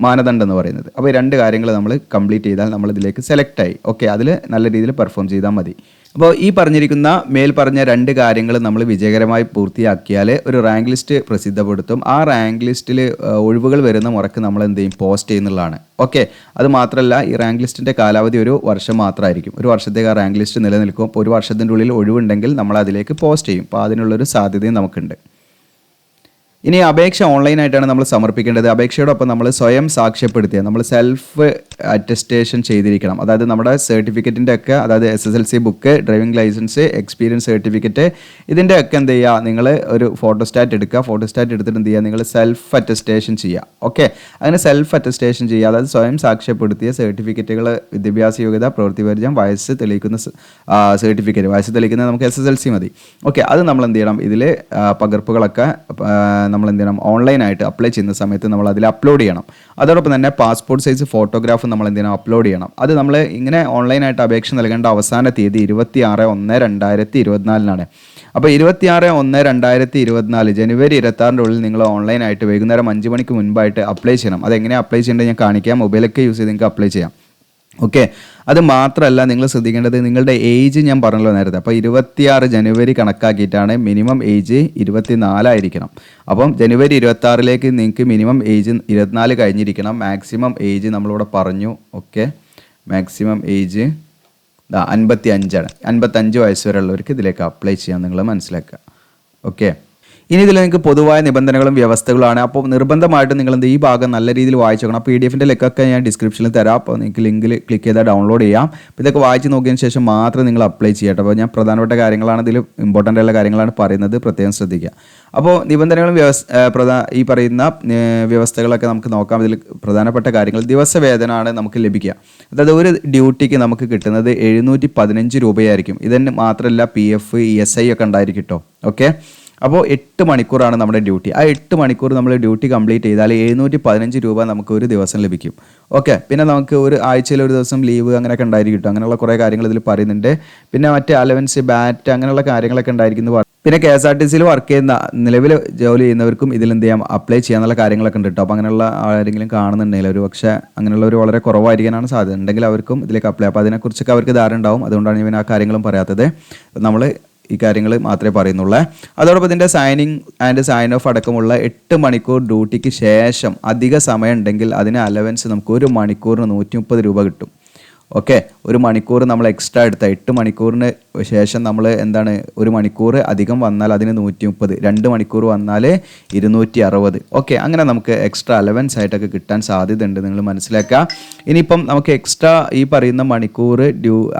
മാനദണ്ഡം എന്ന് പറയുന്നത്. അപ്പോൾ ഈ 2 കാര്യങ്ങൾ നമ്മൾ കംപ്ലീറ്റ് ചെയ്താൽ നമ്മൾ ഇതിലേക്ക് സെലക്ട് ആയി. ഓക്കെ, അതിൽ നല്ല രീതിയിൽ പെർഫോം ചെയ്താൽ മതി. അപ്പോൾ ഈ പറഞ്ഞിരിക്കുന്ന മേൽ പറഞ്ഞ 2 കാര്യങ്ങൾ നമ്മൾ വിജയകരമായി പൂർത്തിയാക്കിയാൽ ഒരു റാങ്ക് ലിസ്റ്റ് പ്രസിദ്ധപ്പെടുത്തും. ആ റാങ്ക് ലിസ്റ്റിൽ ഒഴിവുകൾ വരുന്ന മുറക്ക് നമ്മൾ എന്ത് ചെയ്യും, പോസ്റ്റ് ചെയ്യുന്നതാണ്. ഓക്കെ, അത് മാത്രമല്ല ഈ റാങ്ക് ലിസ്റ്റിൻ്റെ കാലാവധി 1 വർഷം മാത്രമായിരിക്കും. 1 വർഷത്തേക്ക് ആ റാങ്ക് ലിസ്റ്റ് നിലനിൽക്കും. അപ്പോൾ 1 വർഷത്തിൻ്റെ ഉള്ളിൽ ഒഴിവുണ്ടെങ്കിൽ നമ്മൾ അതിലേക്ക് പോസ്റ്റ് ചെയ്യും. അപ്പോൾ അതിനുള്ളൊരു സാധ്യതയും നമുക്കുണ്ട്. ഇനി അപേക്ഷ ഓൺലൈനായിട്ടാണ് നമ്മൾ സമർപ്പിക്കേണ്ടത്. അപേക്ഷയോടൊപ്പം നമ്മൾ സ്വയം സാക്ഷ്യപ്പെടുത്തിയ നമ്മൾ സെൽഫ് അറ്റസ്റ്റേഷൻ ചെയ്തിരിക്കണം. അതായത് നമ്മുടെ സർട്ടിഫിക്കറ്റിൻ്റെ ഒക്കെ, അതായത് SSLC book, driving licence, experience certificate, ഇതിൻ്റെ ഒക്കെ എന്ത് ചെയ്യുക, നിങ്ങൾ ഒരു ഫോട്ടോസ്റ്റാറ്റ് എടുക്കുക. ഫോട്ടോസ്റ്റാറ്റ് എടുത്തിട്ട് എന്ത് ചെയ്യുക, നിങ്ങൾ സെൽഫ് അറ്റസ്റ്റേഷൻ ചെയ്യുക. ഓക്കെ, അങ്ങനെ സെൽഫ് അറ്റസ്റ്റേഷൻ ചെയ്യുക. അതായത് സ്വയം സാക്ഷ്യപ്പെടുത്തിയ സർട്ടിഫിക്കറ്റുകൾ, വിദ്യാഭ്യാസ യോഗ്യത, പ്രവൃത്തി പരിചയം, വയസ്സ് തെളിയിക്കുന്ന സർട്ടിഫിക്കറ്റ്, വയസ്സ് തെളിയിക്കുന്നത് നമുക്ക് SSLC മതി. ഓക്കെ, അത് നമ്മൾ എന്ത് ചെയ്യണം, ഇതിൽ പകർപ്പുകളൊക്കെ നമ്മൾ എന്ത് ചെയ്യണം, ഓൺലൈനായിട്ട് അപ്ലൈ ചെയ്യുന്ന സമയത്ത് നമ്മൾ അതിൽ അപ്ലോഡ് ചെയ്യണം. അതോടൊപ്പം തന്നെ പാസ്പോർട്ട് സൈസ് ഫോട്ടോഗ്രാഫ് നമ്മൾ എന്ത് ചെയ്യണം, അപ്ലോഡ് ചെയ്യണം. അത് നമ്മൾ ഇങ്ങനെ ഓൺലൈനായിട്ട് അപേക്ഷ നൽകേണ്ട അവസാന തീയതി 26/1/2024 അപ്പോൾ 26/1/2024 ജനുവരി 26 ഉള്ളിൽ നിങ്ങൾ ഓൺലൈനായിട്ട് വൈകുന്നേരം 5 മണിക്ക് മുൻപായിട്ട് അപ്ലൈ ചെയ്യണം. അതെങ്ങനെ അപ്ലൈ ചെയ്യേണ്ടത് ഞാൻ കാണിക്കാം. മൊബൈലൊക്കെ യൂസ് ചെയ്ത് നിങ്ങൾക്ക് അപ്ലൈ ചെയ്യാം. ഓക്കെ, അത് മാത്രമല്ല നിങ്ങൾ ശ്രദ്ധിക്കേണ്ടത് നിങ്ങളുടെ ഏജ് ഞാൻ പറഞ്ഞല്ലോ നേരത്തെ. അപ്പോൾ 26 ജനുവരി കണക്കാക്കിയിട്ടാണ് മിനിമം ഏജ് 24 ആയിരിക്കണം. അപ്പം ജനുവരി 26 നിങ്ങൾക്ക് മിനിമം ഏജ് 24 കഴിഞ്ഞിരിക്കണം. മാക്സിമം ഏജ് നമ്മളിവിടെ പറഞ്ഞു. ഓക്കെ, മാക്സിമം ഏജ് 55 ആണ്. 55 വയസ്സ് വരെ ഉള്ളവർക്ക് ഇതിലേക്ക് അപ്ലൈ ചെയ്യാൻ നിങ്ങൾ മനസ്സിലാക്കുക. ഓക്കെ, ഇനി ഇതിൽ നിങ്ങൾക്ക് പൊതുവായ നിബന്ധനകളും വ്യവസ്ഥകളാണ്. അപ്പോൾ നിർബന്ധമായിട്ടും നിങ്ങൾ ഈ ഭാഗം നല്ല രീതിയിൽ വായിച്ചു നോക്കണം. PDF-ൻ്റെ ലിങ്കൊക്കെ ഞാൻ ഡിസ്ക്രിപ്ഷനിൽ തരാം. അപ്പോൾ നിങ്ങൾക്ക് ലിങ്കിൽ ക്ലിക്ക് ചെയ്താൽ ഡൗൺലോഡ് ചെയ്യാം. അപ്പോൾ ഇതൊക്കെ വായിച്ച് നോക്കിയതിന് ശേഷം മാത്രം നിങ്ങൾ അപ്ലൈ ചെയ്യട്ടെ. അപ്പോൾ ഞാൻ പ്രധാനപ്പെട്ട കാര്യങ്ങളാണ്, ഇതിൽ ഇമ്പോർട്ടൻ്റ് ആയിട്ടുള്ള കാര്യങ്ങളാണ് പറയുന്നത്, പ്രത്യേകം ശ്രദ്ധിക്കുക. അപ്പോൾ നിബന്ധനകളും ഈ പറയുന്ന വ്യവസ്ഥകളൊക്കെ നമുക്ക് നോക്കാം. ഇതിൽ പ്രധാനപ്പെട്ട കാര്യങ്ങൾ, ദിവസവേതനമാണ് നമുക്ക് ലഭിക്കുക. അതായത് ഒരു ഡ്യൂട്ടിക്ക് നമുക്ക് കിട്ടുന്നത് 715 രൂപയായിരിക്കും. ഇതിന് മാത്രമല്ല PF, ESI ഒക്കെ ഉണ്ടായിരിക്കും കേട്ടോ. ഓക്കെ, അപ്പോൾ 8 മണിക്കൂറാണ് നമ്മുടെ ഡ്യൂട്ടി. ആ 8 മണിക്കൂർ നമ്മൾ ഡ്യൂട്ടി കംപ്ലീറ്റ് ചെയ്താൽ 715 രൂപ നമുക്ക് ഒരു ദിവസം ലഭിക്കും. ഓക്കെ, പിന്നെ നമുക്ക് ഒരു ആഴ്ചയിൽ ഒരു ദിവസം ലീവ് അങ്ങനെയൊക്കെ ഉണ്ടായിരിക്കും. അങ്ങനെയുള്ള കുറേ കാര്യങ്ങൾ ഇതിൽ പറയുന്നുണ്ട്. പിന്നെ മറ്റേ അലവൻസ്, ബാറ്റ്, അങ്ങനെയുള്ള കാര്യങ്ങളൊക്കെ ഉണ്ടായിരിക്കുന്നു. പിന്നെ KSRTCയിൽ വർക്ക് ചെയ്യുന്ന, നിലവിൽ ജോലി ചെയ്യുന്നവർക്കും ഇതിൽ എന്ത് ചെയ്യാം, അപ്ലൈ ചെയ്യാനുള്ള കാര്യങ്ങളൊക്കെ ഉണ്ട് കേട്ടോ. അപ്പോൾ അങ്ങനെയുള്ള ആരെങ്കിലും കാണുന്നുണ്ടെങ്കിൽ, ഒരു പക്ഷേ അങ്ങനെയുള്ളവർ വളരെ കുറവായിരിക്കാനാണ് സാധ്യത. ഉണ്ടെങ്കിൽ അവർക്കും ഇതിലേക്ക് അപ്ലൈ. അപ്പോൾ അതിനെക്കുറിച്ചൊക്കെ അവർക്ക് ധാരണ ഉണ്ടാവും. അതുകൊണ്ടാണ് ഇവൻ ആ കാര്യങ്ങളും പറയാത്തത്. നമ്മൾ ഈ കാര്യങ്ങൾ മാത്രമേ പറയുന്നുള്ളൂ. അതോടൊപ്പം ഇതിൻ്റെ സൈനിങ് ആൻഡ് സൈൻ ഓഫ് അടക്കമുള്ള 8 മണിക്കൂർ ഡ്യൂട്ടിക്ക് ശേഷം അധിക സമയം ഉണ്ടെങ്കിൽ അതിന് അലവൻസ് നമുക്ക് 1 മണിക്കൂറിന് 130 രൂപ കിട്ടും. ഓക്കെ, 1 മണിക്കൂർ നമ്മൾ എക്സ്ട്രാ എടുത്ത 8 മണിക്കൂറിന് ശേഷം നമ്മൾ എന്താണ്, 1 മണിക്കൂർ അധികം വന്നാൽ അതിന് 130, 2 മണിക്കൂർ വന്നാൽ 260. ഓക്കെ, അങ്ങനെ നമുക്ക് എക്സ്ട്രാ അലവൻസ് ആയിട്ടൊക്കെ കിട്ടാൻ സാധ്യതയുണ്ട്, നിങ്ങൾ മനസ്സിലാക്കുക. ഇനിയിപ്പം നമുക്ക് എക്സ്ട്രാ ഈ പറയുന്ന മണിക്കൂർ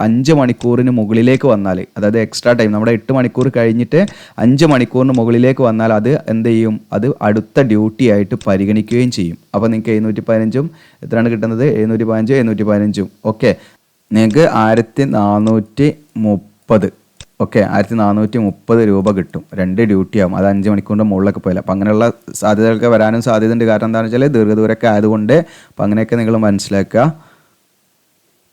5 മണിക്കൂറിന് മുകളിലേക്ക് വന്നാൽ, അതായത് എക്സ്ട്രാ ടൈം നമ്മുടെ 8 മണിക്കൂർ കഴിഞ്ഞിട്ട് 5 മണിക്കൂറിന് മുകളിലേക്ക് വന്നാൽ അത് എന്ത് ചെയ്യും, അത് അടുത്ത ഡ്യൂട്ടി ആയിട്ട് പരിഗണിക്കുകയും ചെയ്യും. അപ്പോൾ നിങ്ങൾക്ക് 715 എത്രയാണ് കിട്ടുന്നത്, 715, 715. ഓക്കെ, നിങ്ങൾക്ക് 1430. ഓക്കെ, 1430 രൂപ കിട്ടും. 2 ഡ്യൂട്ടി ആവും. അത് 5 മണിക്കൂറിൻ്റെ മുകളിലൊക്കെ പോയില്ല. അപ്പം അങ്ങനെയുള്ള സാധ്യതകളൊക്കെ വരാനും സാധ്യതയുണ്ട്. കാരണം എന്താണെന്ന് വെച്ചാൽ ദീർഘദൂരമൊക്കെ ആയതുകൊണ്ട്. അപ്പം അങ്ങനെയൊക്കെ നിങ്ങൾ മനസ്സിലാക്കുക.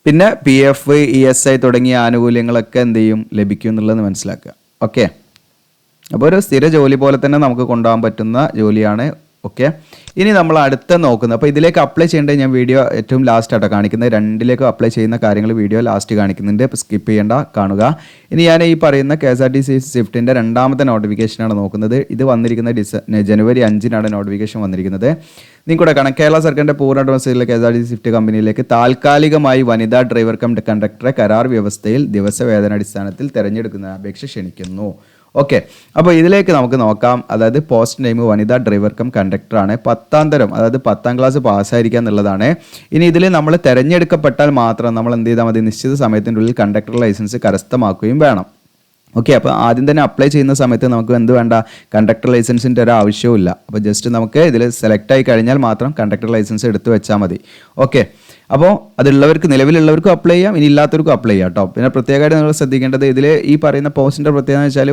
പിന്നെ PF, ESI തുടങ്ങിയ ആനുകൂല്യങ്ങളൊക്കെ എന്ത് ചെയ്യും, ലഭിക്കും എന്നുള്ളത് മനസ്സിലാക്കുക. ഓക്കെ, അപ്പോൾ ഒരു സ്ഥിര ജോലി പോലെ തന്നെ നമുക്ക് കൊണ്ടുപോകാൻ പറ്റുന്ന ജോലിയാണ്. ഓക്കെ, ഇനി നമ്മൾ അടുത്ത നോക്കുന്നത്, അപ്പോൾ ഇതിലേക്ക് അപ്ലൈ ചെയ്യേണ്ടത് ഞാൻ വീഡിയോ ഏറ്റവും ലാസ്റ്റ് ആട്ടോ കാണിക്കുന്നത്. 2ലേക്ക് അപ്ലൈ ചെയ്യുന്ന കാര്യങ്ങൾ വീഡിയോ ലാസ്റ്റ് കാണിക്കുന്നുണ്ട്. അപ്പോൾ സ്കിപ്പ് ചെയ്യേണ്ട, കാണുക. ഇനി ഞാൻ ഈ പറയുന്ന KSRTC സ്വിഫ്റ്റിൻ്റെ 2ാമത്തെ നോട്ടിഫിക്കേഷനാണ് നോക്കുന്നത്. ഇത് വന്നിരിക്കുന്ന ജനുവരി 5-നാണ് നോട്ടിഫിക്കേഷൻ വന്നിരിക്കുന്നത്. നിങ്ങൾക്കൂടെ കാണാം, കേരള സർക്കാരിൻ്റെ പൂർണ്ണ ഡൊമസൈലിലെ KSRTC സ്വിഫ്റ്റ് കമ്പനിയിലേക്ക് താൽക്കാലികമായി വനിതാ ഡ്രൈവർ കം കണ്ടക്ടറെ കരാർ വ്യവസ്ഥയിൽ ദിവസവേതനാടിസ്ഥാനത്തിൽ തിരഞ്ഞെടുക്കുന്ന അപേക്ഷ ക്ഷണിക്കുന്നു. ഓക്കെ, അപ്പോൾ ഇതിലേക്ക് നമുക്ക് നോക്കാം. അതായത് പോസ്റ്റ് നെയിം വനിതാ ഡ്രൈവർ കം കണ്ടക്ടറാണ്. 10ാം തരം, അതായത് 10ാം ക്ലാസ് പാസ്സായിരിക്കുക എന്നുള്ളതാണ്. ഇനി ഇതിൽ നമ്മൾ തിരഞ്ഞെടുക്കപ്പെട്ടാൽ മാത്രം നമ്മൾ എന്ത് ചെയ്താൽ മതി, നിശ്ചിത സമയത്തിൻ്റെ ഉള്ളിൽ കണ്ടക്ടർ ലൈസൻസ് കരസ്ഥമാക്കുകയും വേണം. ഓക്കെ, അപ്പോൾ ആദ്യം തന്നെ അപ്ലൈ ചെയ്യുന്ന സമയത്ത് നമുക്ക് എന്ത് വേണ്ട, കണ്ടക്ടർ ലൈസൻസിൻ്റെ ഒരു ആവശ്യവും ഇല്ല. അപ്പോൾ ജസ്റ്റ് നമുക്ക് ഇതിൽ സെലക്ട് ആയി കഴിഞ്ഞാൽ മാത്രം കണ്ടക്ടർ ലൈസൻസ് എടുത്ത് വെച്ചാൽ മതി. ഓക്കെ, അപ്പോൾ അതുള്ളവർക്ക്, നിലവിലുള്ളവർക്കും അപ്ലൈ ചെയ്യാം, ഇനി ഇല്ലാത്തവർക്കും അപ്ലൈ ചെയ്യാം കേട്ടോ. പിന്നെ പ്രത്യേകമായിട്ട് നിങ്ങൾ ശ്രദ്ധിക്കേണ്ടത്, ഇതിൽ ഈ പറയുന്ന പോസ്റ്റിൻ്റെ പ്രത്യേകത എന്ന് വെച്ചാൽ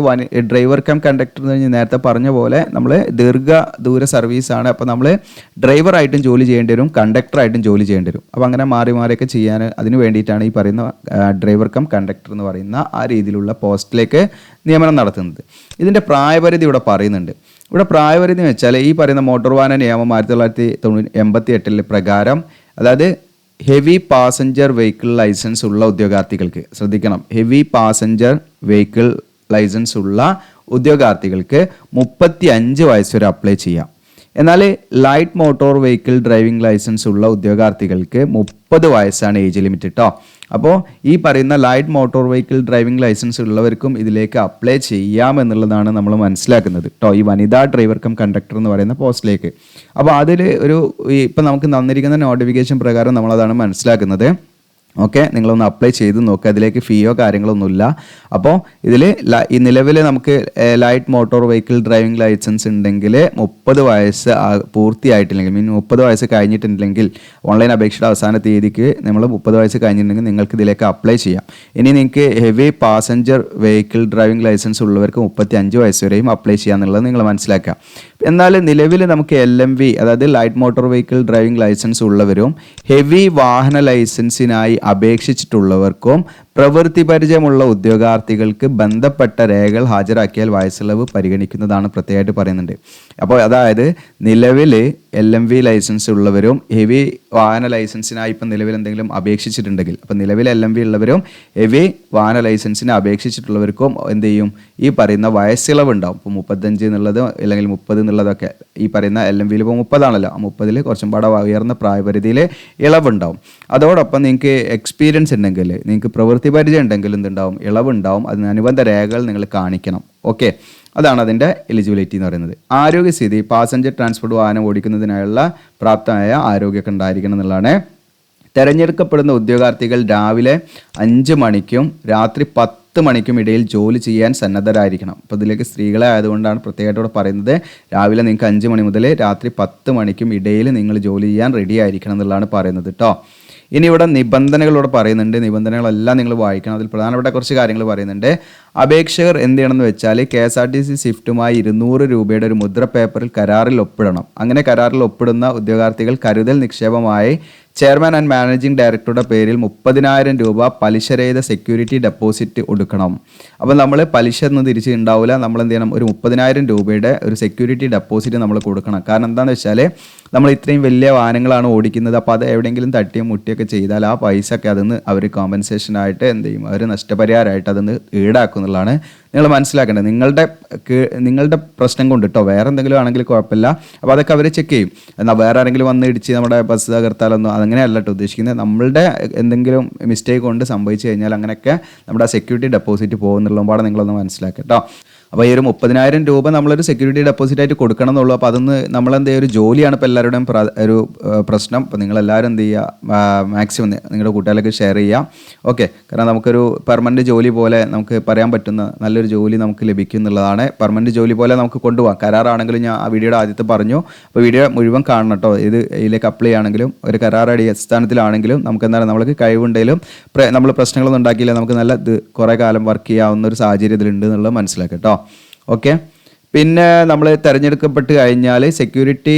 ഡ്രൈവർ കം കണ്ടക്ടർ എന്ന് കഴിഞ്ഞാൽ നേരത്തെ പറഞ്ഞ പോലെ നമ്മൾ ദീർഘദൂര സർവീസാണ്. അപ്പോൾ നമ്മൾ ഡ്രൈവറായിട്ടും ജോലി ചെയ്യേണ്ടി വരും, കണ്ടക്ടറായിട്ടും ജോലി ചെയ്യേണ്ടി വരും. അപ്പോൾ അങ്ങനെ മാറി മാറിയൊക്കെ ചെയ്യാൻ അതിന് വേണ്ടിയിട്ടാണ് ഈ പറയുന്ന ഡ്രൈവർ കം കണ്ടക്ടർ എന്ന് പറയുന്ന ആ രീതിയിലുള്ള പോസ്റ്റിലേക്ക് നിയമനം നടത്തുന്നത്. ഇതിൻ്റെ പ്രായപരിധി ഇവിടെ പറയുന്നുണ്ട്. ഇവിടെ പ്രായപരിധി എന്ന് വെച്ചാൽ ഈ പറയുന്ന മോട്ടോർ വാഹന നിയമം 1988 പ്രകാരം, അതായത് ഹെവി പാസഞ്ചർ വെഹിക്കിൾ ലൈസൻസ് ഉള്ള ഉദ്യോഗാർത്ഥികൾക്ക്, ശ്രദ്ധിക്കണം, ഹെവി പാസഞ്ചർ വെഹിക്കിൾ ലൈസൻസ് ഉള്ള ഉദ്യോഗാർത്ഥികൾക്ക് 35 വയസ്സ് വരെ അപ്ലൈ ചെയ്യാം. എന്നാൽ light motor vehicle driving licence ഉള്ള ഉദ്യോഗാർത്ഥികൾക്ക് 30 വയസ്സാണ് ഏജ് ലിമിറ്റ് കേട്ടോ. അപ്പോൾ ഈ പറയുന്ന light motor vehicle driving licence ഉള്ളവർക്കും ഇതിലേക്ക് അപ്ലൈ ചെയ്യാമെന്നുള്ളതാണ് നമ്മൾ മനസ്സിലാക്കുന്നത് കേട്ടോ, ഈ വനിതാ ഡ്രൈവർ കം കണ്ടക്ടർ എന്ന് പറയുന്ന പോസ്റ്റിലേക്ക്. അപ്പോൾ അതിൽ ഇപ്പം നമുക്ക് തന്നിരിക്കുന്ന നോട്ടിഫിക്കേഷൻ പ്രകാരം നമ്മളതാണ് മനസ്സിലാക്കുന്നത്. ഓക്കെ, നിങ്ങളൊന്ന് അപ്ലൈ ചെയ്ത് നോക്കുക. അതിലേക്ക് ഫീയോ കാര്യങ്ങളൊന്നുമില്ല. അപ്പോൾ ഇതിൽ ഈ നിലവിൽ നമുക്ക് light motor vehicle driving licence ഉണ്ടെങ്കിൽ 30 വയസ്സ് പൂർത്തിയായിട്ടില്ലെങ്കിൽ 30 വയസ്സ് കഴിഞ്ഞിട്ടുണ്ടെങ്കിൽ ഓൺലൈൻ അപേക്ഷയുടെ അവസാന തീയതിക്ക് നമ്മൾ 30 വയസ്സ് കഴിഞ്ഞിട്ടുണ്ടെങ്കിൽ നിങ്ങൾക്ക് ഇതിലേക്ക് അപ്ലൈ ചെയ്യാം. ഇനി നിങ്ങൾക്ക് heavy passenger vehicle driving licence ഉള്ളവർക്ക് 35 വയസ്സ് വരെയും അപ്ലൈ ചെയ്യാന്നുള്ളത് നിങ്ങൾ മനസ്സിലാക്കുക. എന്നാൽ നിലവിൽ നമുക്ക് LMV അതായത് light motor vehicle driving licence ഉള്ളവരും ഹെവി വാഹന ലൈസൻസിനായി അപേക്ഷിച്ചിട്ടുള്ളവർക്കും പ്രവൃത്തി പരിചയമുള്ള ഉദ്യോഗാർത്ഥികൾക്ക് ബന്ധപ്പെട്ട രേഖകൾ ഹാജരാക്കിയാൽ വയസ്സിളവ് പരിഗണിക്കുന്നതാണ് പ്രത്യേകമായിട്ട് പറയുന്നുണ്ട്. അപ്പോൾ അതായത് നിലവിൽ LMV ലൈസൻസ് ഉള്ളവരും ഹെവി വാഹന ലൈസൻസിനായി ഇപ്പം നിലവിൽ എന്തെങ്കിലും അപേക്ഷിച്ചിട്ടുണ്ടെങ്കിൽ, അപ്പം നിലവിൽ LMV ഉള്ളവരും ഹെവി വാഹന ലൈസൻസിന് അപേക്ഷിച്ചിട്ടുള്ളവർക്കും എന്ത് ചെയ്യും, ഈ പറയുന്ന വയസ്സിളവ് ഉണ്ടാവും. ഇപ്പോൾ 35 എന്നുള്ളത് അല്ലെങ്കിൽ 30 എന്നുള്ളതൊക്കെ ഈ പറയുന്ന LMVയിൽ ഇപ്പോൾ 30 ആണല്ലോ, 30 കുറച്ചും പാടെ ഉയർന്ന പ്രായപരിധിയിൽ ഇളവുണ്ടാവും. അതോടൊപ്പം നിങ്ങൾക്ക് എക്സ്പീരിയൻസ് ഉണ്ടെങ്കിൽ, നിങ്ങൾക്ക് പ്രവൃത്തി പരിചയം ഉണ്ടെങ്കിൽ എന്തുണ്ടാവും, ഇളവുണ്ടാവും. അതിന് അനുബന്ധ രേഖകൾ നിങ്ങൾ കാണിക്കണം. ഓക്കെ, അതാണ് അതിൻ്റെ എലിജിബിലിറ്റി എന്ന് പറയുന്നത്. ആരോഗ്യസ്ഥിതി, പാസഞ്ചർ ട്രാൻസ്പോർട്ട് വാഹനം ഓടിക്കുന്നതിനായുള്ള പ്രാപ്തമായ ആരോഗ്യമൊക്കെ ഉണ്ടായിരിക്കണം എന്നുള്ളതാണ്. തിരഞ്ഞെടുക്കപ്പെടുന്ന ഉദ്യോഗാർത്ഥികൾ രാവിലെ 5 മണിക്കും രാത്രി 10 മണിക്കും ഇടയിൽ ജോലി ചെയ്യാൻ സന്നദ്ധരായിരിക്കണം. അപ്പോൾ ഇതിലേക്ക് സ്ത്രീകളെ ആയതുകൊണ്ടാണ് പ്രത്യേകമായിട്ട് ഇവിടെ പറയുന്നത്. രാവിലെ നിങ്ങൾക്ക് 5 മണി മുതൽ രാത്രി 10 മണിക്കും ഇടയിൽ നിങ്ങൾ ജോലി ചെയ്യാൻ റെഡി ആയിരിക്കണം എന്നുള്ളതാണ് പറയുന്നത് കേട്ടോ. ഇനി ഇവിടെ നിബന്ധനകളോട് പറയുന്നുണ്ട്. നിബന്ധനകളെല്ലാം നിങ്ങൾ വായിക്കണം. അതിൽ പ്രധാനപ്പെട്ട കുറച്ച് കാര്യങ്ങൾ പറയുന്നുണ്ട്. അപേക്ഷകർ എന്ത് ചെയ്യണമെന്ന് വെച്ചാൽ KSRTC സ്വിഫ്റ്റുമായി 200 രൂപയുടെ ഒരു മുദ്ര പേപ്പറിൽ കരാറിൽ ഒപ്പിടണം. അങ്ങനെ കരാറിൽ ഒപ്പിടുന്ന ഉദ്യോഗാർത്ഥികൾ കരുതൽ നിക്ഷേപമായി ചെയർമാൻ ആൻഡ് മാനേജിംഗ് ഡയറക്ടറുടെ പേരിൽ 30,000 രൂപ പലിശരഹിത സെക്യൂരിറ്റി ഡെപ്പോസിറ്റ് കൊടുക്കണം. അപ്പോൾ നമ്മൾ പലിശ ഒന്നും തിരിച്ച് ഉണ്ടാവില്ല. നമ്മൾ എന്ത് ചെയ്യണം, ഒരു 30,000 രൂപയുടെ ഒരു സെക്യൂരിറ്റി ഡെപ്പോസിറ്റ് നമ്മൾ കൊടുക്കണം. കാരണം എന്താണെന്ന് വെച്ചാൽ നമ്മൾ ഇത്രയും വലിയ വാഹനങ്ങളാണ് ഓടിക്കുന്നത്. അപ്പോൾ അത് എവിടെയെങ്കിലും തട്ടിയും മുട്ടിയൊക്കെ ചെയ്താൽ ആ പൈസ ഒക്കെ അതിന് അവർ കോമ്പൻസേഷനായിട്ട് എന്ത് ചെയ്യും, അവർ നഷ്ടപരിഹാരമായിട്ട് അതിന് ഈടാക്കുന്നുള്ളതാണ് നിങ്ങൾ മനസ്സിലാക്കേണ്ടത്. നിങ്ങളുടെ പ്രശ്നം കൊണ്ട് കേട്ടോ, വേറെ എന്തെങ്കിലും ആണെങ്കിൽ കുഴപ്പമില്ല. അപ്പോൾ അതൊക്കെ അവർ ചെക്ക് ചെയ്യും. എന്നാൽ വേറെ ആരെങ്കിലും വന്ന് ഇടിച്ച് നമ്മുടെ ബസ് തകർത്താലൊന്നും അങ്ങനെയല്ല കേട്ടോ ഉദ്ദേശിക്കുന്നത്. നമ്മളുടെ എന്തെങ്കിലും മിസ്റ്റേക്ക് കൊണ്ട് സംഭവിച്ചു കഴിഞ്ഞാൽ അങ്ങനെയൊക്കെ നമ്മുടെ സെക്യൂരിറ്റി ഡെപ്പോസിറ്റ് പോകുന്നുള്ളതും നിങ്ങളൊന്ന് മനസ്സിലാക്കുക കേട്ടോ. അപ്പോൾ ഈ ഒരു 30,000 രൂപ നമ്മളൊരു സെക്യൂരിറ്റി ഡെപ്പോസിറ്റ് ആയിട്ട് കൊടുക്കണം എന്നുള്ളൂ. അപ്പോൾ അതൊന്ന് നമ്മളെന്ത് ചെയ്യുക, ഒരു ജോലിയാണ് ഇപ്പോൾ എല്ലാവരുടെയും ഒരു പ്രശ്നം. അപ്പോൾ നിങ്ങളെല്ലാവരും എന്ത് ചെയ്യുക, മാക്സിമം നിങ്ങളുടെ കൂട്ടുകാരിലേക്ക് ഷെയർ ചെയ്യുക. ഓക്കെ, കാരണം നമുക്കൊരു പെർമനൻറ്റ് ജോലി പോലെ നമുക്ക് പറയാൻ പറ്റുന്ന നല്ലൊരു ജോലി നമുക്ക് ലഭിക്കും എന്നുള്ളതാണ്. പെർമനൻറ്റ് ജോലി പോലെ നമുക്ക് കൊണ്ടുപോകാം. കരാറാണെങ്കിലും ഞാൻ ആ വീഡിയോയുടെ ആദ്യത്തെ പറഞ്ഞു. അപ്പോൾ വീഡിയോ മുഴുവൻ കാണണം കേട്ടോ. ഇതിലേക്ക് അപ്ലൈ ആണെങ്കിലും ഒരു കരാർ അടിസ്ഥാനത്തിലാണെങ്കിലും നമുക്ക് എന്താണ്, നമ്മൾക്ക് കഴിവുണ്ടെങ്കിലും നമ്മൾ പ്രശ്നങ്ങളൊന്നും ഉണ്ടാക്കിയില്ല, നമുക്ക് നല്ല കുറേ കാലം വർക്ക് ചെയ്യാവുന്ന ഒരു സാഹചര്യം ഇതിലുണ്ട് എന്നുള്ളത് മനസ്സിലാക്കുക കേട്ടോ. ഓക്കെ, പിന്നെ നമ്മൾ തിരഞ്ഞെടുക്കപ്പെട്ട് കഴിഞ്ഞാൽ സെക്യൂരിറ്റി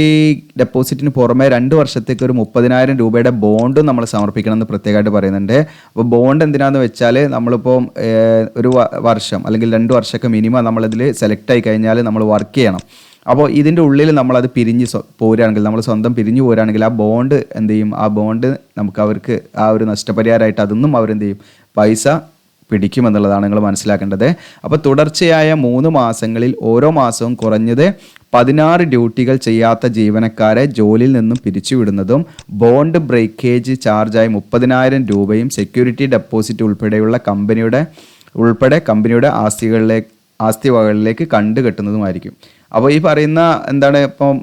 ഡെപ്പോസിറ്റിന് പുറമെ 2 വർഷത്തേക്ക് ഒരു 30,000 രൂപയുടെ ബോണ്ടും നമ്മൾ സമർപ്പിക്കണം എന്ന് പ്രത്യേകമായിട്ട് പറയുന്നുണ്ട്. അപ്പോൾ ബോണ്ട് എന്തിനാന്ന് വെച്ചാൽ നമ്മളിപ്പോൾ ഒരു വർഷം അല്ലെങ്കിൽ 2 വർഷമൊക്കെ മിനിമം നമ്മളിതിൽ സെലക്ട് ആയി കഴിഞ്ഞാൽ നമ്മൾ വർക്ക് ചെയ്യണം. അപ്പോൾ ഇതിൻ്റെ ഉള്ളിൽ നമ്മളത് പിരിഞ്ഞ് പോരുകയാണെങ്കിൽ, നമ്മൾ സ്വന്തം പിരിഞ്ഞു പോരുകയാണെങ്കിൽ ആ ബോണ്ട് എന്ത് ചെയ്യും, ആ ബോണ്ട് നമുക്ക് അവർക്ക് ആ ഒരു നഷ്ടപരിഹാരമായിട്ട് അതൊന്നും അവരെന്ത് ചെയ്യും, പൈസ പിടിക്കുമെന്നുള്ളതാണ് നിങ്ങൾ മനസ്സിലാക്കേണ്ടത്. അപ്പോൾ തുടർച്ചയായ 3 മാസങ്ങളിൽ ഓരോ മാസവും കുറഞ്ഞത് 16 ഡ്യൂട്ടികൾ ചെയ്യാത്ത ജീവനക്കാരെ ജോലിയിൽ നിന്നും പിരിച്ചുവിടുന്നതും ബോണ്ട് ബ്രേക്കേജ് ചാർജായി 30,000 രൂപയും സെക്യൂരിറ്റി ഡെപ്പോസിറ്റ് ഉൾപ്പെടെ കമ്പനിയുടെ ആസ്തിവകകളിലേക്ക് കണ്ടുകെട്ടുന്നതുമായിരിക്കും. അപ്പോൾ ഈ പറയുന്ന എന്താണ് ഇപ്പം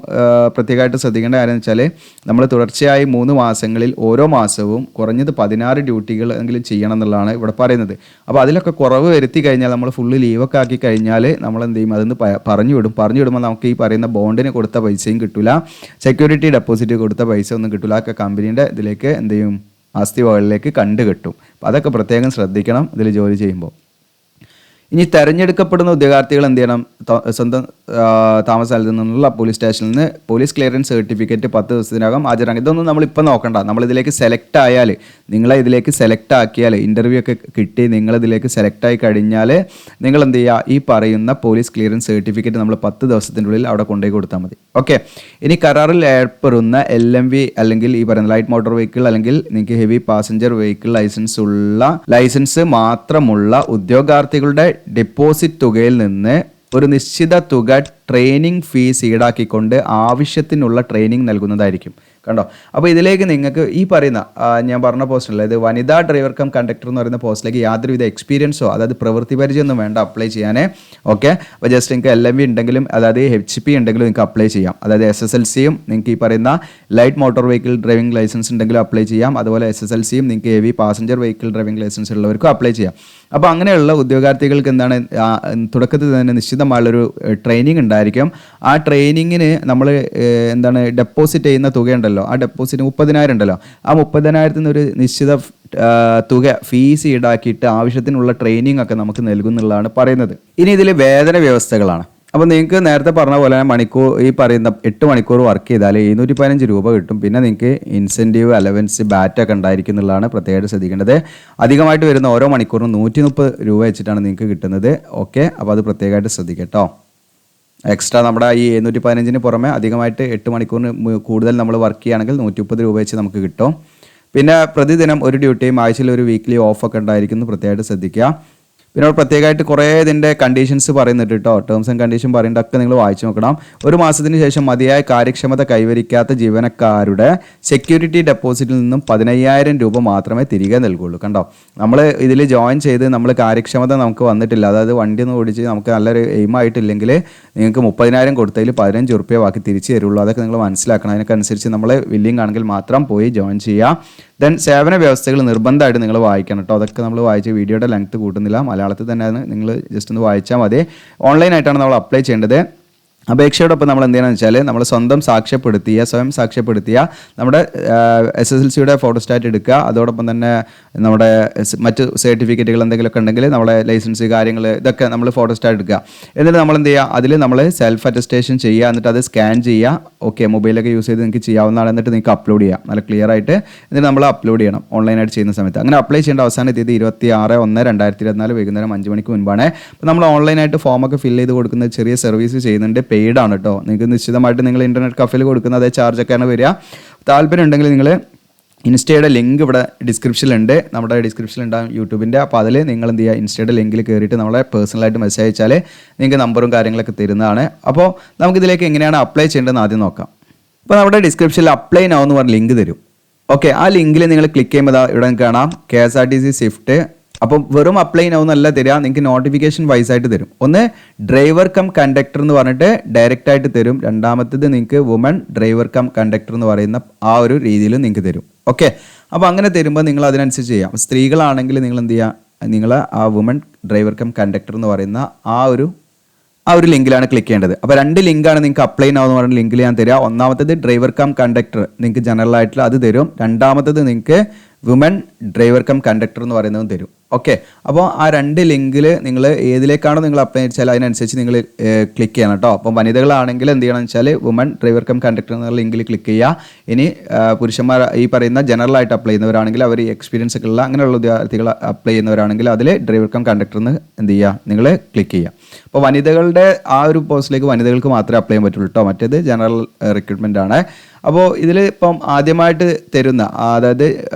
പ്രത്യേകമായിട്ട് ശ്രദ്ധിക്കേണ്ട കാര്യം എന്ന് വെച്ചാൽ നമ്മൾ തുടർച്ചയായി 3 മാസങ്ങളിൽ ഓരോ മാസവും കുറഞ്ഞത് 16 ഡ്യൂട്ടികൾ എങ്കിലും ചെയ്യണം എന്നുള്ളതാണ് ഇവിടെ പറയുന്നത്. അപ്പോൾ അതിലൊക്കെ കുറവ് വരുത്തി കഴിഞ്ഞാൽ നമ്മൾ ഫുള്ള് ലീവൊക്കെ ആക്കി കഴിഞ്ഞാൽ നമ്മൾ എന്ത് ചെയ്യും, അതൊന്ന് പറഞ്ഞു വിടുമ്പോൾ നമുക്ക് ഈ പറയുന്ന ബോണ്ടിന് കൊടുത്ത പൈസയും കിട്ടില്ല, സെക്യൂരിറ്റി ഡെപ്പോസിറ്റ് കൊടുത്ത പൈസ ഒന്നും കിട്ടില്ല. ഒക്കെ കമ്പനീൻ്റെ ഇതിലേക്ക് എന്ത് ചെയ്യും, ആസ്തിവകളിലേക്ക് കണ്ടുകെട്ടും. അപ്പോൾ അതൊക്കെ പ്രത്യേകം ശ്രദ്ധിക്കണം ഇതിൽ ജോലി ചെയ്യുമ്പോൾ. ഇനി തെരഞ്ഞെടുക്കപ്പെടുന്ന ഉദ്യോഗാർത്ഥികൾ എന്ത് ചെയ്യണം, സ്വന്തം താമസ സ്ഥലത്ത് നിന്നുള്ള പോലീസ് സ്റ്റേഷനിൽ നിന്ന് പോലീസ് ക്ലിയറൻസ് സർട്ടിഫിക്കറ്റ് 10 ദിവസത്തിനകം ഹാജരാക്കി. ഇതൊന്നും നമ്മളിപ്പോൾ നോക്കണ്ട. നമ്മളിതിലേക്ക് സെലക്ട് ആയാൽ, നിങ്ങളെ ഇതിലേക്ക് സെലക്ട് ആക്കിയാൽ, ഇൻ്റർവ്യൂ ഒക്കെ കിട്ടി നിങ്ങളിതിലേക്ക് സെലക്ട് ആയി കഴിഞ്ഞാൽ നിങ്ങൾ എന്ത് ചെയ്യുക, ഈ പറയുന്ന പോലീസ് ക്ലിയറൻസ് സർട്ടിഫിക്കറ്റ് നമ്മൾ 10 ദിവസത്തിൻ്റെ ഉള്ളിൽ അവിടെ കൊണ്ടുപോയി കൊടുത്താൽ മതി. ഓക്കെ, ഇനി കരാറിൽ ഏർപ്പെടുന്ന LMV അല്ലെങ്കിൽ ഈ പറയുന്ന ലൈറ്റ് മോട്ടോർ വെഹിക്കിൾ അല്ലെങ്കിൽ നിങ്ങൾക്ക് ഹെവി പാസഞ്ചർ വെഹിക്കിൾ ലൈസൻസ് മാത്രമുള്ള ഉദ്യോഗാർത്ഥികളുടെ ഡെപ്പോസിറ്റ് തുകയിൽ നിന്ന് ഒരു നിശ്ചിത തുക ട്രെയിനിങ് ഫീസ് ഈടാക്കിക്കൊണ്ട് ആവശ്യത്തിനുള്ള ട്രെയിനിങ് നൽകുന്നതായിരിക്കും. കണ്ടോ? അപ്പോൾ ഇതിലേക്ക് നിങ്ങൾക്ക് ഈ പറയുന്ന ഞാൻ പറഞ്ഞ പോസ്റ്റിൽ ഇത് വനിതാ ഡ്രൈവർ കം കണ്ടക്ടർ എന്ന് പറയുന്ന പോസ്റ്റിലേക്ക് യാതൊരുവിധ എക്സ്പീരിയൻസോ അതായത് പ്രവൃത്തി പരിചയമൊന്നും വേണ്ട അപ്ലൈ ചെയ്യാനേ. ഓക്കെ, അപ്പോൾ ജസ്റ്റ് നിങ്ങൾക്ക് LMV ഉണ്ടെങ്കിലും അതായത് HP ഉണ്ടെങ്കിലും നിങ്ങൾക്ക് അപ്ലൈ ചെയ്യാം. അതായത് SSLCയും നിങ്ങൾക്ക് ഈ പറയുന്ന light motor vehicle driving licence ഉണ്ടെങ്കിലും അപ്ലൈ ചെയ്യാം. അതുപോലെ SSLCയും നിങ്ങൾക്ക് AV passenger vehicle driving licence ഉള്ളവർക്കും അപ്ലൈ ചെയ്യാം. അപ്പോൾ അങ്ങനെയുള്ള ഉദ്യോഗാർത്ഥികൾക്ക് എന്താണ് തുടക്കത്തിൽ തന്നെ നിശ്ചിതമായുള്ളൊരു ട്രെയിനിങ് ഉണ്ടായിരിക്കും. ആ ട്രെയിനിങ്ങിന് നമ്മൾ എന്താണ് ഡെപ്പോസിറ്റ് ചെയ്യുന്ന തുകയുണ്ടല്ലോ, ആ ഡെപ്പോസിറ്റ് 30,000 ഉണ്ടല്ലോ, ആ 30,000 ഒരു നിശ്ചിത തുക ഫീസ് ഈടാക്കിയിട്ട് ആവശ്യത്തിനുള്ള ട്രെയിനിങ് ഒക്കെ നമുക്ക് നൽകുന്നുള്ളതാണ് പറയുന്നത്. ഇനി ഇതിൽ വേതന വ്യവസ്ഥകളാണ്. അപ്പോൾ നിങ്ങൾക്ക് നേരത്തെ പറഞ്ഞ പോലെ മണിക്കൂർ ഈ പറയുന്ന 8 മണിക്കൂർ വർക്ക് ചെയ്താൽ 715 രൂപ കിട്ടും. പിന്നെ നിങ്ങൾക്ക് ഇൻസെൻറ്റീവ്, അലവൻസ്, ബാറ്റൊക്കെ ഉണ്ടായിരിക്കും എന്നുള്ളതാണ് പ്രത്യേകമായിട്ട് ശ്രദ്ധിക്കേണ്ടത്. അധികമായിട്ട് വരുന്ന ഓരോ മണിക്കൂറിനും 130 രൂപ വെച്ചിട്ടാണ് നിങ്ങൾക്ക് കിട്ടുന്നത്. ഓക്കെ, അപ്പോൾ അത് പ്രത്യേകമായിട്ട് ശ്രദ്ധിക്കട്ടോ. എക്സ്ട്രാ നമ്മുടെ ഈ 715 പുറമെ അധികമായിട്ട് 8 മണിക്കൂറിന് കൂടുതൽ നമ്മൾ വർക്ക് ചെയ്യുകയാണെങ്കിൽ 130 രൂപ വെച്ച് നമുക്ക് കിട്ടും. പിന്നെ പ്രതിദിനം ഒരു ഡ്യൂട്ടിയും ആഴ്ചയിൽ ഒരു വീക്ക്ലി ഓഫൊക്കെ ഉണ്ടായിരിക്കുന്നു, പ്രത്യേകമായിട്ട് ശ്രദ്ധിക്കുക. പിന്നെ പ്രത്യേകമായിട്ട് കുറേ ഇതിൻ്റെ കണ്ടീഷൻസ് പറയുന്നുണ്ട് കേട്ടോ. ടേംസ് ആൻഡ് കണ്ടീഷൻ പറയുന്നതൊക്കെ നിങ്ങൾ വായിച്ചു നോക്കണം. ഒരു മാസത്തിന് ശേഷം മതിയായ കാര്യക്ഷമത കൈവരിക്കാത്ത ജീവനക്കാരുടെ സെക്യൂരിറ്റി ഡെപ്പോസിറ്റിൽ നിന്നും 15,000 രൂപ മാത്രമേ തിരികെ നൽകുള്ളൂ. കണ്ടോ, നമ്മൾ ഇതിൽ ജോയിൻ ചെയ്ത് നമ്മൾ കാര്യക്ഷമത നമുക്ക് വന്നിട്ടില്ല, അതായത് വണ്ടി ഒന്ന് ഓടിച്ച് നമുക്ക് നല്ലൊരു എയിമായിട്ടില്ലെങ്കിൽ നിങ്ങൾക്ക് 30,000 കൊടുത്തതിൽ 15 രൂപ ബാക്കി തിരിച്ചു തരുള്ളൂ. അതൊക്കെ നിങ്ങൾ മനസ്സിലാക്കണം. അതിനനുസരിച്ച് നമ്മൾ വില്ലിംഗ് ആണെങ്കിൽ മാത്രം പോയി ജോയിൻ ചെയ്യുക. ദെൻ സേവന വ്യവസ്ഥകൾ നിർബന്ധമായിട്ട് നിങ്ങൾ വായിക്കണം കേട്ടോ. അതൊക്കെ നമ്മൾ വായിച്ച് വീഡിയോയുടെ ലെങ്ത് കൂട്ടുന്നില്ല, മലയാളത്തിൽ തന്നെയാണ്, നിങ്ങൾ ജസ്റ്റ് ഒന്ന് വായിച്ചാൽ മതി. ഓൺലൈനായിട്ടാണ് നമ്മൾ അപ്ലൈ ചെയ്യേണ്ടത്. അപേക്ഷയോടൊപ്പം നമ്മൾ എന്ത് ചെയ്യണമെന്ന് വെച്ചാൽ നമ്മൾ സ്വയം സാക്ഷ്യപ്പെടുത്തിയ നമ്മുടെ SSLCയുടെ ഫോട്ടോസ്റ്റാറ്റ് എടുക്കുക. അതോടൊപ്പം തന്നെ നമ്മുടെ മറ്റ് സർട്ടിഫിക്കറ്റുകൾ എന്തെങ്കിലുമൊക്കെ ഉണ്ടെങ്കിൽ നമ്മുടെ ലൈസൻസ് കാര്യങ്ങൾ ഇതൊക്കെ നമ്മൾ ഫോട്ടോസ്റ്റാറ്റ് എടുക്കുക. എന്നിട്ട് നമ്മൾ എന്ത് ചെയ്യുക, അതിൽ നമ്മൾ സെൽഫ് അറ്റസ്റ്റേഷൻ ചെയ്യുക, എന്നിട്ട് അത് സ്കാൻ ചെയ്യുക. ഓക്കെ, മൊബൈലൊക്കെ യൂസ് ചെയ്ത് നിങ്ങൾക്ക് ചെയ്യാവുന്നതാണ്. എന്നിട്ട് നിങ്ങൾക്ക് അപ്ലോഡ് ചെയ്യാം നല്ല ക്ലിയർ ആയിട്ട്. എന്നിട്ട് നമ്മൾ അപ്ലോഡ് ചെയ്യണം ഓൺലൈനായിട്ട് ചെയ്യുന്ന സമയത്ത്. അങ്ങനെ അപ്ലൈ ചെയ്യേണ്ട അവസാന തീയതി 26/1/2024 വൈകുന്നേരം 5 മണിക്ക് മുൻപാണ്. അപ്പോൾ നമ്മൾ ഓൺലൈനായിട്ട് ഫോമൊക്കെ ഫില്ല് ചെയ്ത് കൊടുക്കുന്ന ചെറിയ സർവീസ് ചെയ്യുന്നുണ്ട്. പെയ്ഡ് ആണ് കേട്ടോ. നിങ്ങൾക്ക് നിശ്ചിതമായിട്ട് നിങ്ങൾ ഇൻ്റർനെറ്റ് കഫേയിൽ കൊടുക്കുന്ന അതേ ചാർജൊക്കെയാണ് വരിക. താല്പര്യം ഉണ്ടെങ്കിൽ നിങ്ങൾ ഇൻസ്റ്റയുടെ ലിങ്ക് ഇവിടെ ഡിസ്ക്രിപ്ഷനിലുണ്ട്, നമ്മുടെ ഡിസ്ക്രിപ്ഷനിലുണ്ടാകും യൂട്യൂബിൻ്റെ. അപ്പോൾ അതിൽ നിങ്ങൾ എന്ത് ചെയ്യുക, ഇൻസ്റ്റയുടെ ലിങ്കിൽ കയറിയിട്ട് നമ്മളെ പേഴ്സണലായിട്ട് മെസ്സേജ് അയച്ചാൽ നിങ്ങൾക്ക് നമ്പറും കാര്യങ്ങളൊക്കെ തരുന്നതാണ്. അപ്പോൾ നമുക്കിതിലേക്ക് എങ്ങനെയാണ് അപ്ലൈ ചെയ്യേണ്ടതെന്ന് ആദ്യം നോക്കാം. അപ്പോൾ നമ്മുടെ ഡിസ്ക്രിപ്ഷനിൽ അപ്ലൈ നൗ എന്ന് പറഞ്ഞ ലിങ്ക് തരും. ഓക്കെ, ആ ലിങ്കിൽ നിങ്ങൾ ക്ലിക്ക് ചെയ്യുമ്പോൾ ഇവിടെ കാണാം KSRTC സ്വിഫ്റ്റ്. അപ്പം വെറും അപ്ലൈ നൗ എന്നല്ല തരിക, നിങ്ങൾക്ക് നോട്ടിഫിക്കേഷൻ വൈസ് ആയിട്ട് തരും. ഒന്ന് ഡ്രൈവർ കം കണ്ടക്ടർ എന്ന് പറഞ്ഞിട്ട് ഡയറക്റ്റ് ആയിട്ട് തരും. രണ്ടാമത്തേത് നിങ്ങൾക്ക് വുമൺ ഡ്രൈവർ കം കണ്ടക്ടർ എന്ന് പറയുന്ന ആ ഒരു രീതിയിൽ നിങ്ങൾക്ക് തരും. ഓക്കെ, അപ്പോൾ അങ്ങനെ തരുമ്പോൾ നിങ്ങൾ അതിനനുസരിച്ച് ചെയ്യാം. സ്ത്രീകളാണെങ്കിൽ നിങ്ങൾ എന്ത് ചെയ്യുക, നിങ്ങൾ ആ വുമൺ ഡ്രൈവർ കം കണ്ടക്ടർ എന്ന് പറയുന്ന ആ ഒരു ലിങ്കിലാണ് ക്ലിക്ക് ചെയ്യേണ്ടത്. അപ്പോൾ 2 ലിങ്കാണ് നിങ്ങൾക്ക് അപ്ലൈ നൗ എന്ന് പറയുന്ന ലിങ്കിൽ ഞാൻ തരിക. ഒന്നാമത്തേത് ഡ്രൈവർ കം കണ്ടക്ടർ നിങ്ങൾക്ക് ജനറൽ ആയിട്ടുള്ള അത് തരും. രണ്ടാമത്തേത് നിങ്ങൾക്ക് വുമൺ ഡ്രൈവർ കം കണ്ടക്ടർ എന്ന് പറയുന്നതും തരും. ഓക്കെ, അപ്പോൾ ആ 2 ലിങ്കിൽ നിങ്ങൾ ഏതിലേക്കാണോ നിങ്ങൾ അപ്ലൈ ചെയ്താൽ അതിനനുസരിച്ച് നിങ്ങൾ ക്ലിക്ക് ചെയ്യണം കേട്ടോ. അപ്പോൾ വനിതകളാണെങ്കിൽ എന്ത് ചെയ്യണമെന്ന് വെച്ചാൽ വുമൺ ഡ്രൈവർ കം കണ്ടക്ടർ എന്നുള്ള ലിങ്കിൽ ക്ലിക്ക് ചെയ്യുക. ഇനി പുരുഷന്മാർ ഈ പറയുന്ന ജനറൽ ആയിട്ട് അപ്ലൈ ചെയ്യുന്നവരാണെങ്കിൽ അവർ എക്സ്പീരിയൻസ് ഒക്കെ ഉള്ള അങ്ങനെയുള്ള ഉദ്യോഗാർത്ഥികൾ അപ്ലൈ ചെയ്യുന്നവരാണെങ്കിൽ അതിൽ ഡ്രൈവർ കം കണ്ടക്ടർ എന്ന് എന്ത് ചെയ്യുക, നിങ്ങൾ ക്ലിക്ക് ചെയ്യുക. അപ്പോൾ വനിതകളുടെ ആ ഒരു പോസ്റ്റിലേക്ക് വനിതകൾക്ക് മാത്രമേ അപ്ലൈ ചെയ്യാൻ പറ്റുള്ളൂ കേട്ടോ, മറ്റേത് ജനറൽ റിക്രൂട്ട്മെൻ്റ് ആണ്. അപ്പോൾ ഇതിൽ ഇപ്പം ആദ്യമായിട്ട് തരുന്ന അതായത്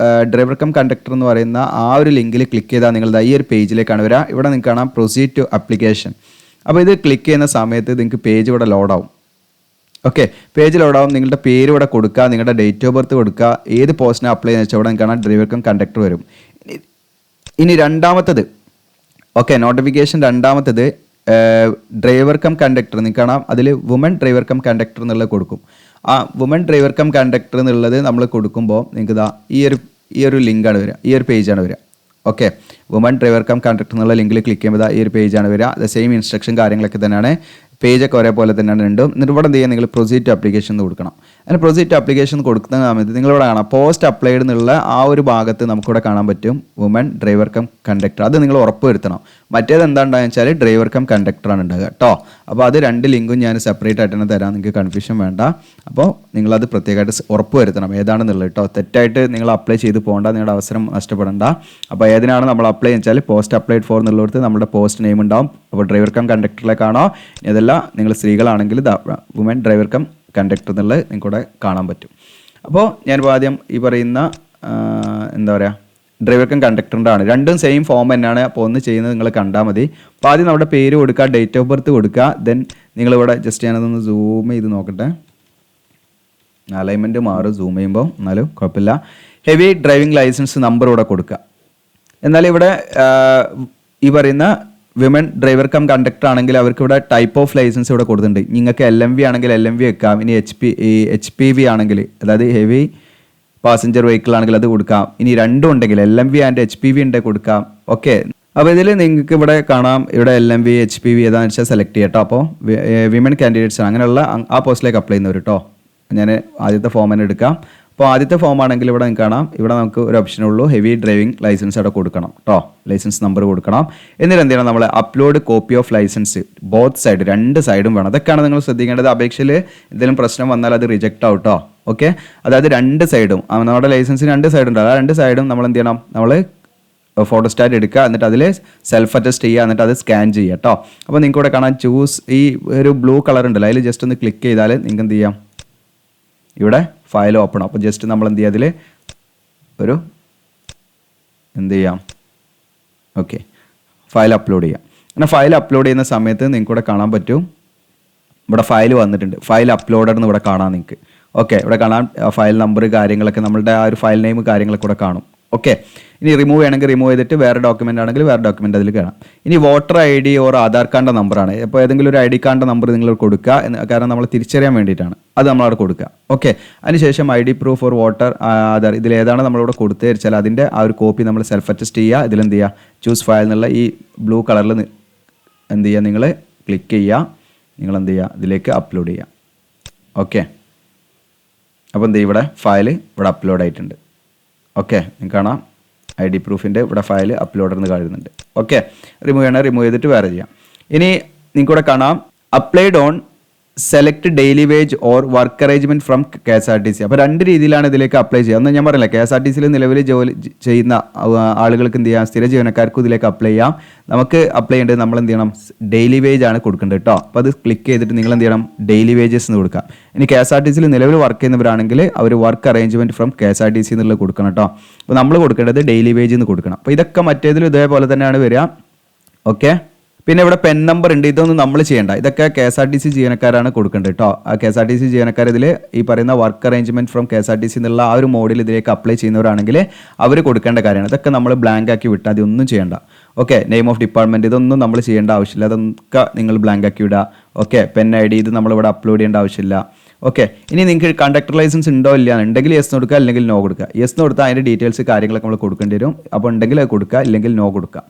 ഡ്രൈവർ കം കണ്ടക്ടർ എന്ന് പറയുന്ന ആ ഒരു ലിങ്കിൽ ക്ലിക്ക് ചെയ്താൽ നിങ്ങളുടെ ഈ ഒരു പേജിലേക്കാണ് വരിക. ഇവിടെ നിങ്ങൾക്ക് കാണാം പ്രൊസീഡ് ടു ആപ്ലിക്കേഷൻ. അപ്പോൾ ഇത് ക്ലിക്ക് ചെയ്യുന്ന സമയത്ത് നിങ്ങൾക്ക് പേജ് ഇവിടെ ലോഡാവും. Okay, page ലോഡാവും. നിങ്ങളുടെ പേര് ഇവിടെ കൊടുക്കുക, നിങ്ങളുടെ ഡേറ്റ് ഓഫ് ബർത്ത് കൊടുക്കുക, ഏത് പോസ്റ്റിനെ അപ്ലൈ ചെയ്യുന്ന വെച്ചാൽ ഇവിടെ കാണാം ഡ്രൈവർ കം കണ്ടക്ടർ വരും. ഇനി രണ്ടാമത്തത് ഓക്കെ, നോട്ടിഫിക്കേഷൻ രണ്ടാമത്തത് ഡ്രൈവർ കം കണ്ടക്ടർ നിങ്ങൾക്ക് കാണാം, അതിൽ വുമൺ ഡ്രൈവർ കം കണ്ടക്ടർ എന്നുള്ളത് കൊടുക്കും. ആ വുമൺ ഡ്രൈവർ കം കണ്ടക്ടർ എന്നുള്ളത് നമ്മൾ കൊടുക്കുമ്പോൾ നിങ്ങൾക്ക് ഇതാ ഈ ഒരു ലിങ്കാണ് വരിക, ഈ ഒരു പേജാണ് വരിക. Okay, woman driver cum conductor എന്നുള്ള ലിങ്കിൽ ക്ലിക്ക് ചെയ്യുമ്പോൾ ഈ ഒരു പേജാണ് വരിക. അത് സെയിം ഇൻസ്ട്രക്ഷൻ കാര്യങ്ങളൊക്കെ തന്നെയാണ്, പേജൊക്കെ ഒരേപോലെ തന്നെയാണ് രണ്ടും. എന്നിട്ട് ഇവിടെ എന്ത് ചെയ്യുക, നിങ്ങൾ പ്രൊസീഡ് ടു ആപ്ലിക്കേഷൻ എന്ന് കൊടുക്കണം. അങ്ങനെ പ്രൊസീഡ് ടു ആപ്ലിക്കേഷൻ കൊടുക്കുന്ന സമയത്ത് നിങ്ങളിവിടെ കാണാം പോസ്റ്റ് അപ്ലൈഡ് എന്നുള്ള ആ ഒരു ഭാഗത്ത് നമുക്കിവിടെ കാണാൻ പറ്റും വുമൺ ഡ്രൈവർ കം കണ്ടക്ടർ. അത് നിങ്ങൾ ഉറപ്പ് വരുത്തണം. മറ്റേത് എന്താ ഉണ്ടാകുക വെച്ചാൽ ഡ്രൈവർ കം കണ്ടക്ടറാണ് ഉണ്ടാകുക കേട്ടോ. അപ്പോൾ അത് 2 ലിങ്കും ഞാൻ സെപ്പറേറ്റ് ആയിട്ട് തന്നെ തരാം, നിങ്ങൾക്ക് കൺഫ്യൂഷൻ വേണ്ട. അപ്പോൾ നിങ്ങളത് പ്രത്യേകമായിട്ട് ഉറപ്പ് വരുത്തണം ഏതാണെന്നുള്ളത് കേട്ടോ. തെറ്റായിട്ട് നിങ്ങൾ അപ്ലൈ ചെയ്ത് പോകേണ്ട, നിങ്ങളുടെ അവസരം നഷ്ടപ്പെടേണ്ട. അപ്പോൾ ഏതിനാണ് നമ്മൾ അപ്ലൈ വെച്ചാൽ പോസ്റ്റ് അപ്ലൈഡ് ഫോർ എന്നുള്ളിടത്ത് നമ്മുടെ പോസ്റ്റ് നെയിം ഉണ്ടാവും. അപ്പോൾ ഡ്രൈവർ കം കണ്ടക്ടറിലേക്കാണോ, ഇതല്ല നിങ്ങൾ സ്ത്രീകളാണെങ്കിൽ വുമൻ ഡ്രൈവർ കം കണ്ടക്ടർ എന്നുള്ളത് നിങ്ങൾക്കിവിടെ കാണാൻ പറ്റും. അപ്പോൾ ഞാനിപ്പോൾ ആദ്യം ഈ പറയുന്ന എന്താ പറയുക ഡ്രൈവർ കം കണ്ടക്ടറിൻ്റെ ആണ്. രണ്ടും സെയിം ഫോം തന്നെയാണ്. അപ്പോൾ ഒന്ന് ചെയ്യുന്നത് നിങ്ങൾ കണ്ടാൽ മതി. അപ്പോൾ ആദ്യം നമ്മുടെ പേര് കൊടുക്കുക, ഡേറ്റ് ഓഫ് ബർത്ത് കൊടുക്കുക. ദെൻ നിങ്ങളിവിടെ ജസ്റ്റ് ഞാനതൊന്ന് സൂം ചെയ്ത് നോക്കട്ടെ. അലൈൻമെൻറ്റ് മാറും സൂം ചെയ്യുമ്പോൾ, എന്നാലും കുഴപ്പമില്ല. ഹെവി ഡ്രൈവിംഗ് ലൈസൻസ് നമ്പർ ഇവിടെ കൊടുക്കുക. എന്നാൽ ഇവിടെ ഈ പറയുന്ന വിമൻ ഡ്രൈവർ കം കണ്ടക്ടർ ആണെങ്കിൽ അവർക്ക് ഇവിടെ ടൈപ്പ് ഓഫ് ലൈസൻസ് ഇവിടെ കൊടുത്തിട്ടുണ്ട്. നിങ്ങൾക്ക് LMV ആണെങ്കിൽ LMV വെക്കാം. ഇനി HPV ആണെങ്കിൽ, അതായത് ഹെവി പാസഞ്ചർ വെഹിക്കിൾ ആണെങ്കിൽ അത് കൊടുക്കാം. ഇനി രണ്ടും ഉണ്ടെങ്കിൽ LMV ആൻഡ് HPV ഉണ്ടെങ്കിൽ കൊടുക്കാം. ഓക്കെ, അപ്പോൾ ഇതിൽ നിങ്ങൾക്ക് ഇവിടെ കാണാം, ഇവിടെ LMV HPV ഏതാണെന്ന് വെച്ചാൽ സെലക്ട് ചെയ്യാം കേട്ടോ. അപ്പോൾ വിമൻ കാൻഡിഡേറ്റ്സ് അങ്ങനെയുള്ള ആ പോസ്റ്റിലേക്ക് അപ്ലൈ ചെയ്യുന്നവർ കേട്ടോ. ഞാൻ ആദ്യത്തെ ഫോം തന്നെ എടുക്കാം. അപ്പോൾ ആദ്യത്തെ ഫോം ആണെങ്കിൽ ഇവിടെ നിങ്ങൾക്ക് കാണാം, ഇവിടെ നമുക്ക് ഒരു ഓപ്ഷനുള്ളൂ, ഹെവി ഡ്രൈവിംഗ് ലൈസൻസ് അവിടെ കൊടുക്കണം കേട്ടോ. ലൈസൻസ് നമ്പർ കൊടുക്കണം. എന്നിട്ട് എന്ത് ചെയ്യണം, നമ്മൾ upload copy of licence both side, രണ്ട് സൈഡും വേണം. അതൊക്കെയാണ് നിങ്ങൾ ശ്രദ്ധിക്കേണ്ടത്. അപേക്ഷയിൽ എന്തെങ്കിലും പ്രശ്നം വന്നാൽ അത് റിജക്റ്റ് ആവും കേട്ടോ. ഓക്കെ, അതായത് രണ്ട് സൈഡും, നമ്മുടെ ലൈസൻസിന് രണ്ട് സൈഡ് ഉണ്ട്. ആ രണ്ട് സൈഡും നമ്മൾ എന്ത് ചെയ്യണം, നമ്മൾ ഫോട്ടോസ്റ്റാറ്റ് എടുക്കുക, എന്നിട്ട് അതിൽ സെൽഫ് അറ്റസ്റ്റ് ചെയ്യുക, എന്നിട്ട് അത് സ്കാൻ ചെയ്യുക കേട്ടോ. അപ്പോൾ നിങ്ങൾക്ക് ഇവിടെ കാണാൻ ചൂസ്, ഈ ഒരു ബ്ലൂ കളർ ഉണ്ടല്ലോ, അതിൽ ജസ്റ്റ് ഒന്ന് ക്ലിക്ക് ചെയ്താൽ നിങ്ങൾക്ക് എന്ത് ചെയ്യാം, ഇവിടെ ഫയൽ ഓപ്പൺ. അപ്പോൾ ജസ്റ്റ് നമ്മൾ എന്ത് ചെയ്യുക, അതിൽ ഒരു എന്ത് ചെയ്യാം, ഓക്കെ, ഫയൽ അപ്ലോഡ് ചെയ്യാം. അങ്ങനെ ഫയൽ അപ്ലോഡ് ചെയ്യുന്ന സമയത്ത് നിങ്ങൾക്ക് ഇവിടെ കാണാൻ പറ്റും, ഇവിടെ ഫയൽ വന്നിട്ടുണ്ട്, ഫയൽ അപ്ലോഡഡ് എന്ന് ഇവിടെ കാണാം നിങ്ങൾക്ക്. ഓക്കെ, ഇവിടെ കാണാം ഫയൽ നമ്പർ കാര്യങ്ങളൊക്കെ, നമ്മളുടെ ആ ഒരു ഫയൽ നെയിം കാര്യങ്ങളൊക്കെ ഇവിടെ കാണും. ഓക്കെ, ഇനി റിമൂവ് ചെയ്യണമെങ്കിൽ റിമൂവ് ചെയ്തിട്ട് വേറെ ഡോക്യുമെൻ്റ് ആണെങ്കിൽ വേറെ ഡോക്യുമെൻ്റ് അതിൽ കാണാം. ഇനി വോട്ടർ ID ഓർ ആധാർ കാർഡിൻ്റെ നമ്പറാണ്. അപ്പോൾ ഏതെങ്കിലും ഒരു ID കാർഡിൻ്റെ നമ്പർ നിങ്ങൾ കൊടുക്കുക, കാരണം നമ്മൾ തിരിച്ചറിയാൻ വേണ്ടിയിട്ടാണ്, അത് നമ്മളവിടെ കൊടുക്കുക. ഓക്കെ, അതിനുശേഷം ID proof or voter Aadhaar, ഇതിലേതാണ് നമ്മളിവിടെ കൊടുത്തു വെച്ചാൽ അതിൻ്റെ ആ ഒരു കോപ്പി നമ്മൾ സെൽഫ് അറ്റസ്റ്റ് ചെയ്യുക. ഇതിലെന്ത് ചെയ്യുക, ചൂസ് ഫയൽ എന്നുള്ള ഈ ബ്ലൂ കളറിൽ എന്ത് ചെയ്യുക, നിങ്ങൾ ക്ലിക്ക് ചെയ്യുക, നിങ്ങൾ എന്ത് ചെയ്യുക, ഇതിലേക്ക് അപ്ലോഡ് ചെയ്യുക. ഓക്കെ, അപ്പോൾ എന്ത് ചെയ്യും, ഇവിടെ ഫയൽ ഇവിടെ അപ്ലോഡ് ആയിട്ടുണ്ട്. ഓക്കെ, നിങ്ങൾക്ക് കാണാം ID പ്രൂഫിൻ്റെ ഇവിടെ ഫയൽ അപ്ലോഡ് എന്ന് കാണുന്നുണ്ട്. ഓക്കെ, റിമൂവ് ചെയ്യണം, റിമൂവ് ചെയ്തിട്ട് വേറെ ചെയ്യാം. ഇനി നിങ്ങൾക്ക് ഇവിടെ കാണാം applied on select daily wage or work arrangement from KSRTC. അപ്പോൾ രണ്ട് രീതിയിലാണ് ഇതിലേക്ക് അപ്ലൈ ചെയ്യുക. അന്ന് ഞാൻ പറയില്ല, KSRTCയിൽ നിലവിൽ ജോലി ചെയ്യുന്ന ആളുകൾക്ക് എന്ത് ചെയ്യാം, സ്ഥിര ജീവനക്കാർക്കും ഇതിലേക്ക് അപ്ലൈ ചെയ്യാം. നമുക്ക് അപ്ലൈ ചെയ്യേണ്ടത് നമ്മൾ എന്ത് ചെയ്യണം, ഡെയിലി വേജ് ആണ് കൊടുക്കേണ്ടത് കേട്ടോ. അപ്പോൾ അത് ക്ലിക്ക് ചെയ്തിട്ട് നിങ്ങൾ എന്ത് ചെയ്യണം, ഡെയിലി വേജസ് എന്ന് കൊടുക്കാം. ഇനി KSRTCയിൽ നിലവിൽ വർക്ക് ചെയ്യുന്നവരാണെങ്കിൽ അവർ വർക്ക് അറേഞ്ച്മെൻറ്റ് ഫ്രം KSRTC എന്നുള്ളത് കൊടുക്കണം കേട്ടോ. അപ്പോൾ നമ്മൾ കൊടുക്കേണ്ടത് ഡെയിലി വേജ് എന്ന് കൊടുക്കണം. അപ്പോൾ ഇതൊക്കെ മറ്റേതിലും ഇതേപോലെ തന്നെയാണ് വരിക. ഓക്കെ, പിന്നെ ഇവിടെ പെൻ നമ്പർ ഉണ്ട്, ഇതൊന്നും നമ്മൾ ചെയ്യേണ്ട, ഇതൊക്കെ KSRTC ജീവനക്കാരാണ് കൊടുക്കേണ്ടത് കേട്ടോ. ആ KSRTC ജീവനക്കാർ ഇതിൽ ഈ പറയുന്ന വർക്ക് അറേഞ്ച്മെൻറ്റ് ഫ്രം KSRTC എന്നുള്ള ആ ഒരു മോഡിൽ ഇതിലേക്ക് അപ്ലൈ ചെയ്യുന്നവരാണെങ്കിൽ അവർ കൊടുക്കേണ്ട കാര്യമാണ്. ഇതൊക്കെ നമ്മൾ ബ്ലാങ്ക് ആക്കി വിട്ടാൽ അതൊന്നും ചെയ്യേണ്ട. ഓക്കെ, നെയിം ഓഫ് ഡിപ്പാർട്ട്മെൻറ്റ് ഇതൊന്നും നമ്മൾ ചെയ്യേണ്ട ആവശ്യമില്ല, അതൊക്കെ നിങ്ങൾ ബ്ലാങ്ക് ആക്കി വിടുക. ഓക്കെ, പെൻ ID ഇത് നമ്മളിവിടെ അപ്ലോഡ് ചെയ്യേണ്ട ആവശ്യമില്ല. ഓക്കെ, ഇനി നിങ്ങൾക്ക് കണ്ടക്ടർ ലൈസൻസ് ഉണ്ടോ ഇല്ല, ഉണ്ടെങ്കിൽ യെസ് കൊടുക്കുക, അല്ലെങ്കിൽ നോ കൊടുക്കുക. യെസ് കൊടുത്താൽ അതിൻ്റെ ഡീറ്റെയിൽസ് കാര്യങ്ങളൊക്കെ നമ്മൾ കൊടുക്കേണ്ടി വരും. അപ്പോൾ ഉണ്ടെങ്കിൽ അത് കൊടുക്കുക, ഇല്ലെങ്കിൽ നോ കൊടുക്കുക.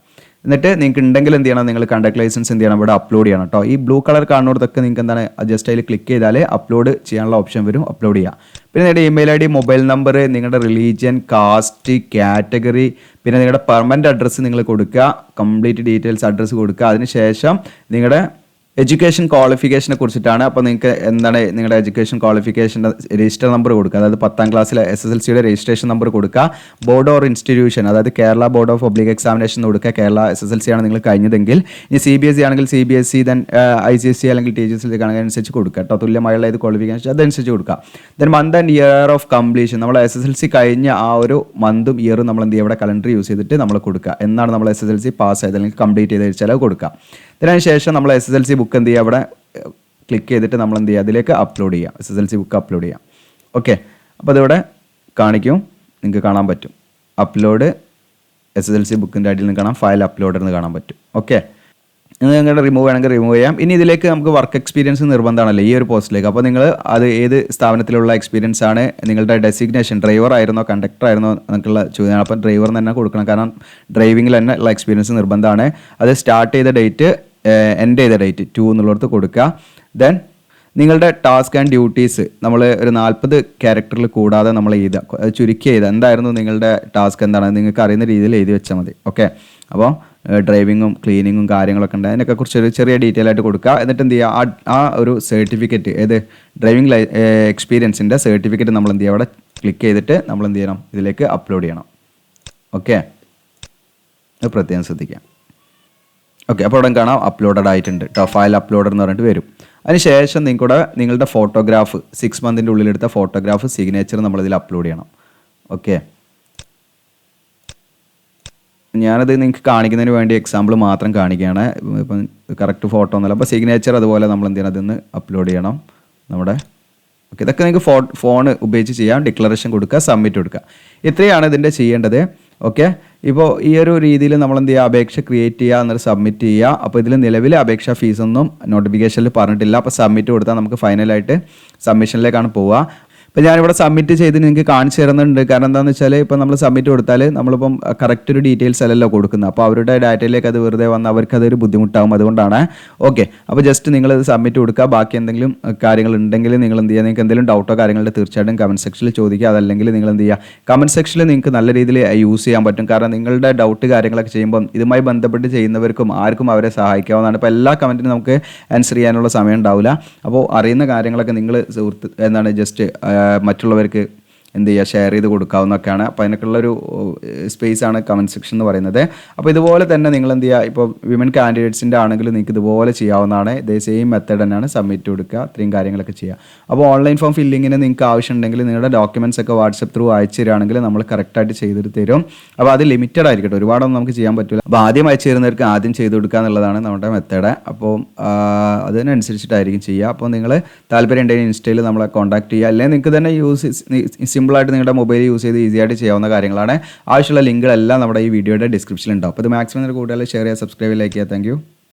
എന്നിട്ട് നിങ്ങൾക്ക് ഉണ്ടെങ്കിൽ എന്ത് ചെയ്യണം, നിങ്ങൾ കണ്ടക്ടർ ലൈസൻസ് എന്ത് ചെയ്യണം, ഇവിടെ അപ്ലോഡ് ചെയ്യണം കേട്ടോ. ഈ ബ്ലൂ കളർ കാണുന്നതൊക്കെ നിങ്ങൾക്ക് എന്താണ്, ജസ്റ്റ് അതിൽ ക്ലിക്ക് ചെയ്താൽ അപ്ലോഡ് ചെയ്യാനുള്ള ഓപ്ഷൻ വരും, അപ്ലോഡ് ചെയ്യുക. പിന്നെ നിങ്ങളുടെ ഇമെയിൽ ID, മൊബൈൽ നമ്പർ, നിങ്ങളുടെ റിലീജിയൻ, കാസ്റ്റ്, കാറ്റഗറി, പിന്നെ നിങ്ങളുടെ പെർമനൻറ്റ് അഡ്രസ്സ് നിങ്ങൾ കൊടുക്കുക, കംപ്ലീറ്റ് ഡീറ്റെയിൽസ് അഡ്രസ്സ് കൊടുക്കുക. അതിനുശേഷം നിങ്ങളുടെ എഡ്യൂക്കേഷൻ ക്വാളിഫിക്കേഷനെ കുറിച്ചിട്ടാണ്. അപ്പോൾ നിങ്ങൾക്ക് എന്താണ് നിങ്ങളുടെ എഡ്യൂക്കേഷൻ ക്വാളിഫിക്കേഷൻ്റെ രജിസ്റ്റർ നമ്പർ കൊടുക്കുക, അതായത് 10ാം ക്ലാസ്സിലെ SSLCയുടെ രജിസ്ട്രേഷൻ നമ്പർ കൊടുക്കുക. ബോർഡ് ഓർ ഇൻസ്റ്റിറ്റ്യൂഷൻ, അതായത് Kerala board of public examination കൊടുക്കുക, കേരള SSLC ആണ് നിങ്ങൾ കഴിഞ്ഞതെങ്കിൽ. ഇനി CBSE ആണെങ്കിൽ CBSE, ദെൻ ICSE അല്ലെങ്കിൽ TGSE അനുസരിച്ച് കൊടുക്കുക കേട്ടോ. തുല്യമായുള്ള ഇത് ക്വാളിഫിക്കേഷൻ അതനുസരിച്ച് കൊടുക്കുക. Then month and year of completion, നമ്മൾ SSLC കഴിഞ്ഞ ആ ഒരു മന്തും ഇയറും നമ്മൾ എന്ത് ചെയ്യുക, ഇവിടെ കലണ്ടർ യൂസ് ചെയ്തിട്ട് നമ്മൾ കൊടുക്കുക, എന്നാണ് നമ്മൾ SSLC പാസ് ചെയ്ത് അല്ലെങ്കിൽ കംപ്ലീറ്റ് ചെയ്ത് വെച്ചാൽ കൊടുക്കുക. അതിനുശേഷം നമ്മൾ SSLC ബുക്ക് എന്ത് ചെയ്യുക, അവിടെ ക്ലിക്ക് ചെയ്തിട്ട് നമ്മൾ എന്ത് ചെയ്യുക, അതിലേക്ക് അപ്ലോഡ് ചെയ്യാം, SSLC ബുക്ക് അപ്ലോഡ് ചെയ്യാം. ഓക്കെ, അപ്പോൾ അതിവിടെ കാണിക്കും, നിങ്ങൾക്ക് കാണാൻ പറ്റും അപ്ലോഡ് SSLC ബുക്കിൻ്റെ അടിയിൽ നിന്ന് കാണാം ഫയൽ അപ്ലോഡ് എന്ന് കാണാൻ പറ്റും. ഓക്കെ, നിങ്ങളുടെ റിമൂവ് വേണമെങ്കിൽ റിമൂവ് ചെയ്യാം. ഇനി ഇതിലേക്ക് നമുക്ക് വർക്ക് എക്സ്പീരിയൻസ് നിർബന്ധമാണല്ലോ ഈ ഒരു പോസ്റ്റിലേക്ക്. അപ്പോൾ നിങ്ങൾ അത് ഏത് സ്ഥാപനത്തിലുള്ള എക്സ്പീരിയൻസ് ആണ്, നിങ്ങളുടെ ഡെസിഗ്നേഷൻ ഡ്രൈവർ ആയിരുന്നോ കണ്ടക്ടർ ആയിരുന്നോ എന്നൊക്കെയുള്ള ചോദ്യമാണ്. അപ്പം ഡ്രൈവർ തന്നെ കൊടുക്കണം, കാരണം ഡ്രൈവിങ്ങിൽ തന്നെ ഉള്ള എക്സ്പീരിയൻസ് നിർബന്ധമാണ്. അത് സ്റ്റാർട്ട് ചെയ്ത ഡേറ്റ്, എൻഡ് ചെയ്ത ഡേറ്റ് 2 എന്നുള്ളിടത്ത് കൊടുക്കുക. ദെൻ നിങ്ങളുടെ ടാസ്ക് ആൻഡ് ഡ്യൂട്ടീസ് നമ്മൾ ഒരു 40 ക്യാരക്ടറിൽ കൂടാതെ നമ്മൾ എഴുതുക, ചുരുക്കി എഴുതുക. എന്തായിരുന്നു നിങ്ങളുടെ ടാസ്ക്, എന്താണ് നിങ്ങൾക്ക് അറിയുന്ന രീതിയിൽ എഴുതി വെച്ചാൽ മതി. ഓക്കെ, അപ്പോൾ ഡ്രൈവിങ്ങും ക്ലീനിങ്ങും കാര്യങ്ങളൊക്കെ ഉണ്ട്, അതിനൊക്കെ കുറിച്ചൊരു ചെറിയ ഡീറ്റെയിൽ ആയിട്ട് കൊടുക്കുക. എന്നിട്ട് എന്ത് ചെയ്യുക, ആ ഒരു സർട്ടിഫിക്കറ്റ്, ഏത് ഡ്രൈവിംഗ് എക്സ്പീരിയൻസിൻ്റെ സർട്ടിഫിക്കറ്റ് നമ്മൾ എന്ത് ചെയ്യുക, അവിടെ ക്ലിക്ക് ചെയ്തിട്ട് നമ്മൾ എന്ത് ചെയ്യണം, ഇതിലേക്ക് അപ്ലോഡ് ചെയ്യണം. ഓക്കെ, അത് പ്രത്യേകം ശ്രദ്ധിക്കാം. ഓക്കെ, അപ്പോൾ അവിടെ കാണാം അപ്ലോഡഡ് ആയിട്ടുണ്ട് കേട്ടോ, ഫയൽ അപ്ലോഡർ എന്ന് പറഞ്ഞിട്ട് വരും. അതിനുശേഷം നിങ്ങളുടെ ഫോട്ടോഗ്രാഫ് 6 മന്തിൻ്റെ ഉള്ളിലെടുത്ത ഫോട്ടോഗ്രാഫ് സിഗ്നേച്ചർ നമ്മളിതിൽ അപ്ലോഡ് ചെയ്യണം. ഓക്കെ, ഞാനത് നിങ്ങൾക്ക് കാണിക്കുന്നതിന് വേണ്ടി എക്സാമ്പിൾ മാത്രം കാണിക്കുകയാണ്. ഇപ്പം കറക്റ്റ് ഫോട്ടോ ഒന്നുമല്ല. അപ്പോൾ സിഗ്നേച്ചർ അതുപോലെ നമ്മൾ എന്ത് ചെയ്യണം, അതിന്ന് അപ്ലോഡ് ചെയ്യണം നമ്മുടെ. ഓക്കെ, ഇതൊക്കെ നിങ്ങൾക്ക് ഫോൺ ഉപയോഗിച്ച് ചെയ്യാം. ഡിക്ലറേഷൻ കൊടുക്കുക, സബ്മിറ്റ് കൊടുക്കുക. ഇത്രയാണ് ഇതിൻ്റെ ചെയ്യേണ്ടത്. ഓക്കെ, ഇപ്പോൾ ഈ ഒരു രീതിയിൽ നമ്മൾ എന്ത് ചെയ്യുക, അപേക്ഷ ക്രിയേറ്റ് ചെയ്യുക, എന്നിട്ട് സബ്മിറ്റ് ചെയ്യുക. അപ്പോൾ ഇതിൽ നിലവിൽ അപേക്ഷാ ഫീസൊന്നും നോട്ടിഫിക്കേഷനിൽ പറഞ്ഞിട്ടില്ല. അപ്പോൾ സബ്മിറ്റ് കൊടുത്താൽ നമുക്ക് ഫൈനലായിട്ട് സബ്മിഷനിലേക്കാണ് പോവുക. ഇപ്പോൾ ഞാനിവിടെ സബ്മിറ്റ് ചെയ്ത് നിങ്ങൾക്ക് കാണിച്ചു തരുന്നുണ്ട്. കാരണം എന്താണെന്ന് വെച്ചാൽ ഇപ്പോൾ നമ്മൾ സബ്മിറ്റ് കൊടുത്താൽ നമ്മളിപ്പം കറക്റ്റ് ഒരു ഡീറ്റെയിൽസ് അല്ലല്ലോ കൊടുക്കുന്നത്. അപ്പോൾ അവരുടെ ഡാറ്റയിലേക്ക് അത് വെറുതെ വന്ന് അവർക്ക് അതൊരു ബുദ്ധിമുട്ടാകും. അതുകൊണ്ടാണ്. ഓക്കെ, അപ്പോൾ ജസ്റ്റ് നിങ്ങളിത് സബ്മിറ്റ് കൊടുക്കുക. ബാക്കി എന്തെങ്കിലും കാര്യങ്ങൾ ഉണ്ടെങ്കിൽ നിങ്ങൾ എന്ത് ചെയ്യുക, നിങ്ങൾക്ക് എന്തെങ്കിലും ഡൗട്ടോ കാര്യങ്ങളുണ്ട് തീർച്ചയായിട്ടും കമൻറ്റ് സെക്ഷനിൽ ചോദിക്കുക. അതല്ലെങ്കിൽ നിങ്ങൾ എന്ത് ചെയ്യുക, കമൻറ്റ് സെക്ഷനിൽ നിങ്ങൾക്ക് നല്ല രീതിയിൽ യൂസ് ചെയ്യാൻ പറ്റും. കാരണം നിങ്ങളുടെ ഡൗട്ട് കാര്യങ്ങളൊക്കെ ചെയ്യുമ്പം ഇതുമായി ബന്ധപ്പെട്ട് ചെയ്യുന്നവർക്കും ആർക്കും അവരെ സഹായിക്കാവുന്നതാണ്. ഇപ്പോൾ എല്ലാ കമൻറ്റിനും നമുക്ക് ആൻസർ ചെയ്യാനുള്ള സമയം ഉണ്ടാവില്ല. അപ്പോൾ അറിയുന്ന കാര്യങ്ങളൊക്കെ നിങ്ങൾ ജസ്റ്റ് മറ്റുള്ളവർക്ക് എന്ത് ചെയ്യുക, ഷെയർ ചെയ്ത് കൊടുക്കാവുന്നതൊക്കെയാണ്. അപ്പോൾ അതിനൊക്കെയുള്ളൊരു സ്പേസാണ് കമൻറ്റ് സെക്ഷൻ എന്ന് പറയുന്നത്. അപ്പോൾ ഇതുപോലെ തന്നെ നിങ്ങൾ എന്ത് ചെയ്യുക, ഇപ്പോൾ വിമൻ കാൻഡിഡേറ്റ്സിൻ്റെ ആണെങ്കിൽ നിങ്ങൾക്ക് ഇതുപോലെ ചെയ്യാവുന്നതാണ്. ഇതേ സെയിം മെത്തേഡ് തന്നെയാണ്. സബ്മിറ്റ് കൊടുക്കുക, ഇത്രയും കാര്യങ്ങളൊക്കെ ചെയ്യുക. അപ്പോൾ ഓൺലൈൻ ഫോം ഫില്ലിങ്ങിന് നിങ്ങൾക്ക് ആവശ്യമുണ്ടെങ്കിൽ നിങ്ങളുടെ ഡോക്യുമെൻറ്റ്സ് ഒക്കെ വാട്സപ്പ് ത്രൂ അയച്ചു തരികയാണെങ്കിൽ നമ്മൾ കറക്റ്റായിട്ട് ചെയ്തിട്ട് തരും. അപ്പോൾ അത് ലിമിറ്റഡ് ആയിരിക്കട്ടെ, ഒരുപാടൊന്നും നമുക്ക് ചെയ്യാൻ പറ്റില്ല. അപ്പോൾ ആദ്യം അയച്ചു തരുന്നവർക്ക് ആദ്യം ചെയ്ത് കൊടുക്കുക എന്നുള്ളതാണ് നമ്മുടെ മെത്തേഡ്. അപ്പോൾ അതിനനുസരിച്ചിട്ടായിരിക്കും ചെയ്യുക. അപ്പോൾ നിങ്ങൾ താല്പര്യം ഉണ്ടെങ്കിൽ ഇൻസ്റ്റയിൽ നമ്മളെ കോൺടാക്ട് ചെയ്യുക. അല്ലെങ്കിൽ നിങ്ങൾക്ക് തന്നെ സിമ്പിളായിട്ട് നിങ്ങളുടെ മൊബൈൽ യൂസ് ചെയ്ത് ഈസി ആയിട്ട് ചെയ്യാവുന്ന കാര്യങ്ങളാണ്. ആവശ്യമുള്ള ലിങ്കുകളെല്ലാം നമ്മുടെ ഈ വീഡിയോയുടെ ഡിസ്ക്രിപ്ഷനിൽ ഉണ്ടാവും. അപ്പോൾ ഇത് മാക്സിമം കൂടുതൽ ഷെയർ ചെയ്യുക, സബ്സ്ക്രൈബ്, ലൈക്ക് ചെയ്യുക. Thank you.